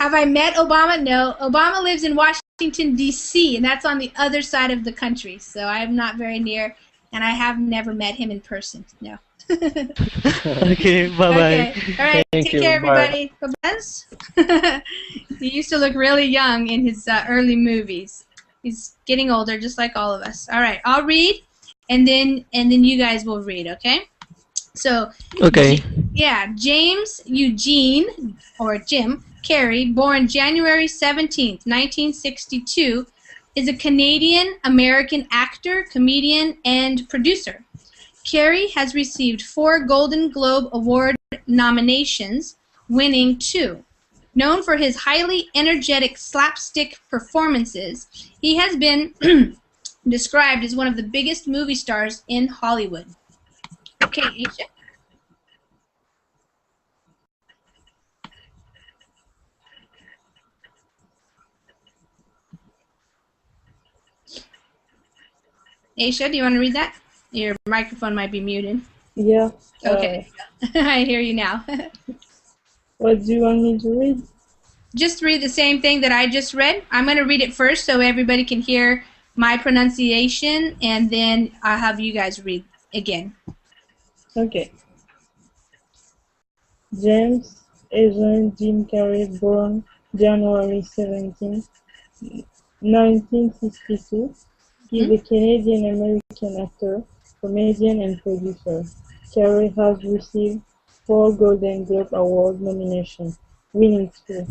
Have I met Obama? No. Obama lives in Washington, D.C., and that's on the other side of the country, so I'm not very near, and I have never met him in person. No. Okay, bye-bye. Okay. All right, Thank take you. care, everybody. Bye. He used to look really young in his early movies. He's getting older, just like all of us. All right, I'll read, and then you guys will read, okay? So, Okay. James Eugene, or Jim, Carrey, born January 17th, 1962, is a Canadian-American actor, comedian, and producer. Carrey has received 4 Golden Globe Award nominations, winning 2. Known for his highly energetic slapstick performances, he has been described as one of the biggest movie stars in Hollywood. Okay, Aisha. Aisha, do you want to read that? Your microphone might be muted. Yeah. Okay. I hear you now. What do you want me to read? Just read the same thing that I just read. I'm going to read it first so everybody can hear my pronunciation, and then I'll have you guys read again. Okay. James Agent Jim Carrey, born January 17, 1962, is a Canadian-American actor, comedian, and producer. Carrey has received 4 Golden Globe Award nominations, winning 2.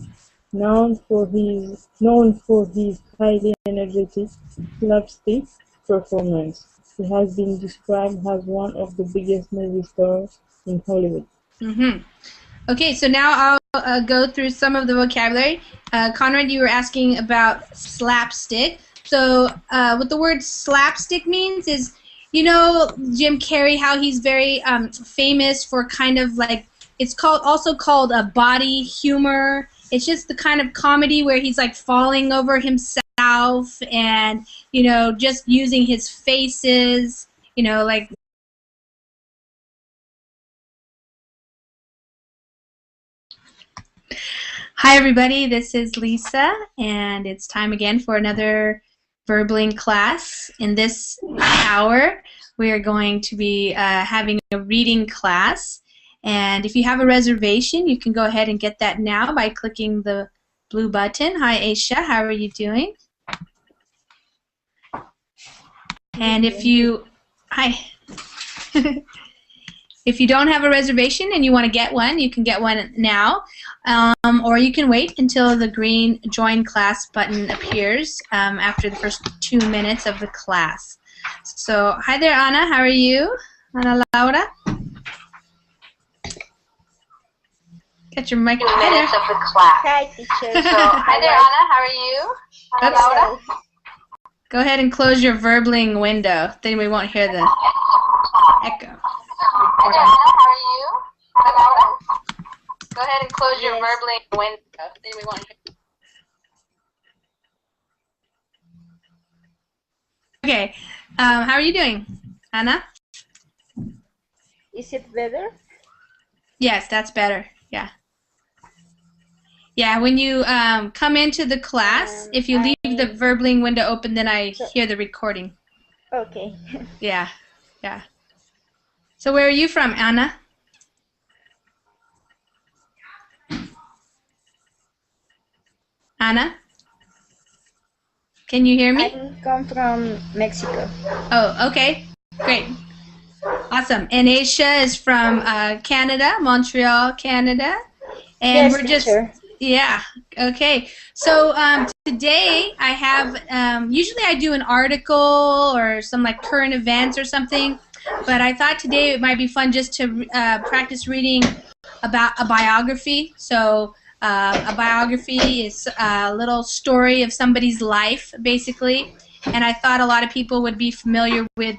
Known for his highly energetic slapstick performance, he has been described as one of the biggest movie stars in Hollywood. Mm-hmm. Okay, so now I'll go through some of the vocabulary. Conrad, you were asking about slapstick. So what the word slapstick means is, you know, Jim Carrey, how he's very famous for kind of like, it's also called a body humor. It's just the kind of comedy where he's like falling over himself and, you know, just using his faces you know, like. Hi everybody, this is Lisa, and it's time again for another Verbling class. In this hour, we are going to be having a reading class, and if you have a reservation, you can go ahead and get that now by clicking the blue button. Hi Aisha, how are you doing? And if you, hi. If you don't have a reservation and you want to get one, you can get one now, or you can wait until the green Join Class button appears after the first 2 minutes of the class. So, hi there, Anna. How are you? Ana Laura? Get your mic. Hi there. Minutes of the class. Hi, teacher. So, hi there, Anna. How are you? Ana Laura? Go ahead and close your Verbling window. Then we won't hear the echo. Hi there, Anna. How are you? Ana Laura? Go ahead and close your Verbling window. Then we won't hear. Okay. How are you doing, Anna? Is it better? Yes, that's better. Yeah. Yeah, when you come into the class, if you leave the Verbling window open, then I hear the recording. Okay. Yeah, yeah. So where are you from, Anna? Anna? Can you hear me? I come from Mexico. Oh, okay. Great. Awesome. And Aisha is from Canada, Montreal, Canada. And Yes, we're just, teacher. yeah, okay. So today I have, usually I do an article or some like current events or something, but I thought today it might be fun just to practice reading about a biography. So a biography is a little story of somebody's life, basically. And I thought a lot of people would be familiar with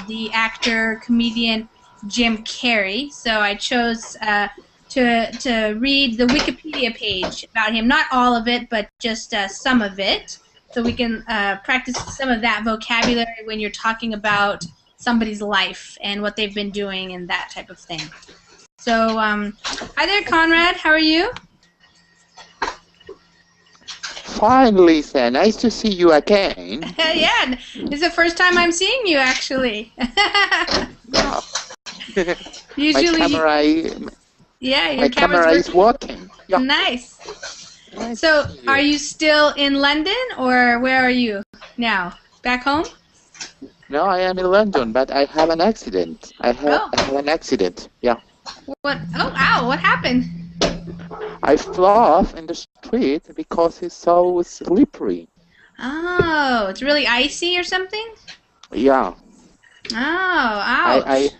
the actor, comedian Jim Carrey. So I chose to read the Wikipedia page about him. Not all of it, but just some of it. So we can practice some of that vocabulary when you're talking about somebody's life and what they've been doing and that type of thing. So hi there, Conrad. How are you? Fine, Lisa. Nice to see you again. Yeah, it's the first time I'm seeing you, actually. Yeah. Usually, my your camera is working. Yeah. Nice. Nice So, to see you. are you still in London, or where are you now? Back home? No, I am in London, but I have an accident. I have an accident. Yeah. What? Oh, ow! What happened? I fell off in the street because it's so slippery. Oh, it's really icy or something? Yeah. Oh, ouch!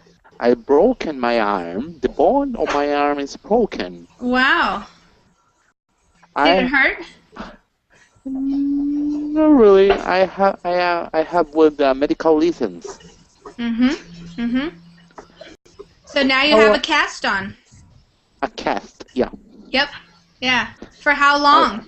I broken my arm. The bone of my arm is broken. Wow. Did it hurt? Not really. I have with medical license. So now you have a cast on. A cast. Yeah. Yep. Yeah. For how long?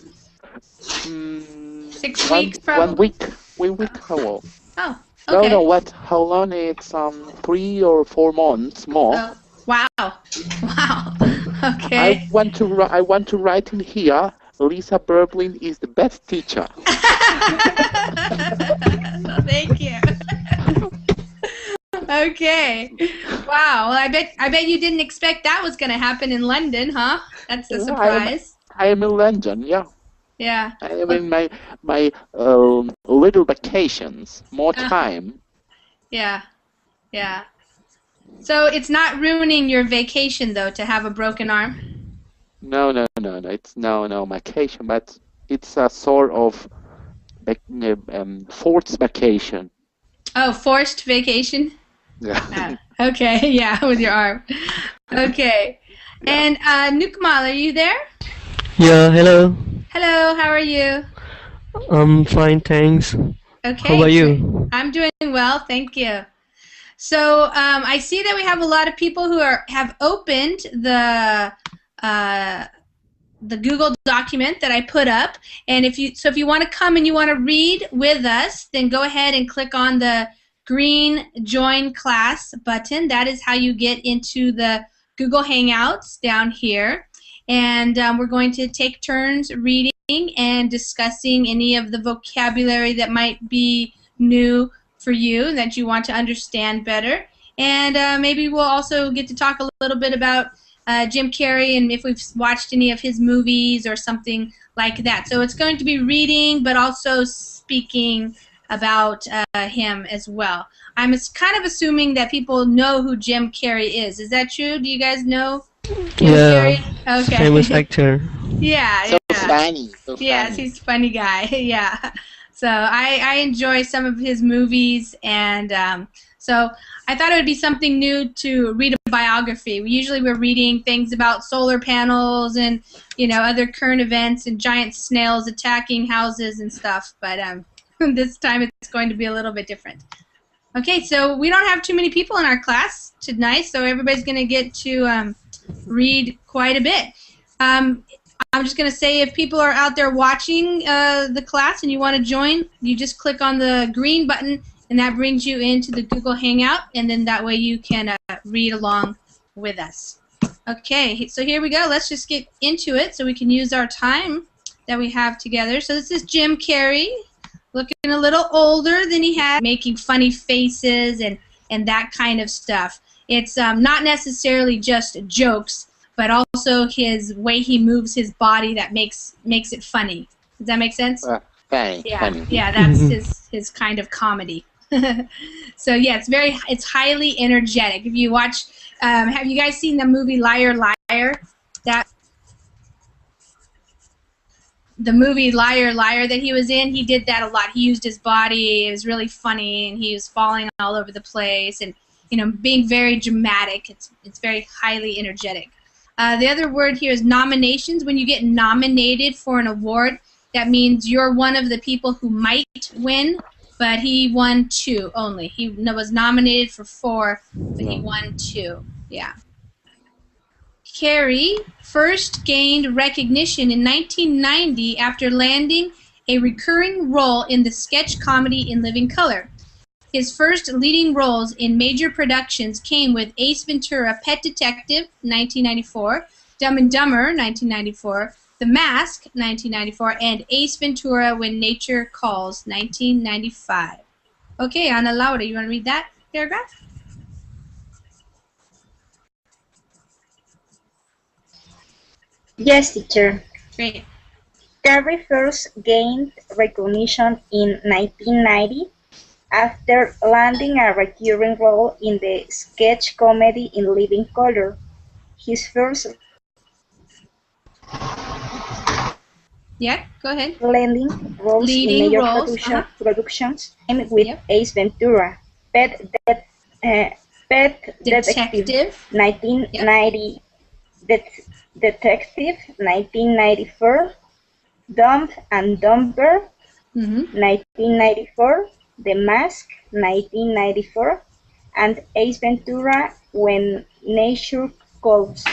6 weeks, probably. 1 week. 1 week. How long? Oh. Okay. No. What? How long? It's 3 or 4 months more. Oh, wow. Wow. Okay. I want to write in here. Lisa Verbling is the best teacher. Thank you. Okay. Wow. Well, I bet you didn't expect that was going to happen in London, huh? That's a surprise. I am in London. Yeah. Yeah. I am in my little vacations. More time. Yeah. Yeah. So it's not ruining your vacation though to have a broken arm? No. It's no vacation, but it's a sort of forced vacation. Oh, forced vacation? Yeah. Okay, yeah, with your arm. Okay. Yeah. And Nukmal, are you there? Yeah, hello. Hello, how are you? I'm fine, thanks. Okay. How about you? I'm doing well, thank you. So I see that we have a lot of people who have opened the Google document that I put up, and if you want to come and you want to read with us, then go ahead and click on the green Join Class button. That is how you get into the Google Hangouts down here. And we're going to take turns reading and discussing any of the vocabulary that might be new for you that you want to understand better. And maybe we'll also get to talk a little bit about Jim Carrey and if we've watched any of his movies or something like that. So it's going to be reading but also speaking about him as well. I'm kind of assuming that people know who Jim Carrey is. Is that true? Do you guys know Jim Carrey? Okay. Famous actor. Yeah, So yeah. funny. So Yes, funny. he's a funny guy. Yeah. So I enjoy some of his movies, and so I thought it would be something new to read a biography. We're reading things about solar panels and other current events and giant snails attacking houses and stuff. But this time it's going to be a little bit different. Okay, so we don't have too many people in our class tonight, so everybody's going to get to read quite a bit. I'm just going to say if people are out there watching the class and you want to join, you just click on the green button and that brings you into the Google Hangout, and then that way you can read along with us. Okay, so here we go. Let's just get into it so we can use our time that we have together. So this is Jim Carrey, looking a little older than he had, making funny faces and that kind of stuff. It's not necessarily just jokes, but also his way he moves his body that makes it funny. Does that make sense? Funny. Yeah, Funny. yeah, that's his kind of comedy. So yeah, it's highly energetic. If you watch, have you guys seen the movie Liar Liar? The movie Liar Liar that he was in, he did that a lot. He used his body. It was really funny, and he was falling all over the place, and being very dramatic. It's very highly energetic. The other word here is nominations. When you get nominated for an award, that means you're one of the people who might win, but he won 2 only. He was nominated for 4, but he won 2. Yeah. Carrey first gained recognition in 1990 after landing a recurring role in the sketch comedy In Living Color. His first leading roles in major productions came with Ace Ventura, Pet Detective, 1994, Dumb and Dumber, 1994, The Mask, 1994, and Ace Ventura, When Nature Calls, 1995. Okay, Ana Laura, you want to read that paragraph? Yes, teacher. Great. Carrey first gained recognition in 1990 after landing a recurring role in the sketch comedy In Living Color. His first Yeah, go ahead. leading roles in major productions came with Ace Ventura, Pet Detective, 1990, Detective, 1994, Dumb and Dumber, 1994, The Mask, 1994, and Ace Ventura, When Nature Calls,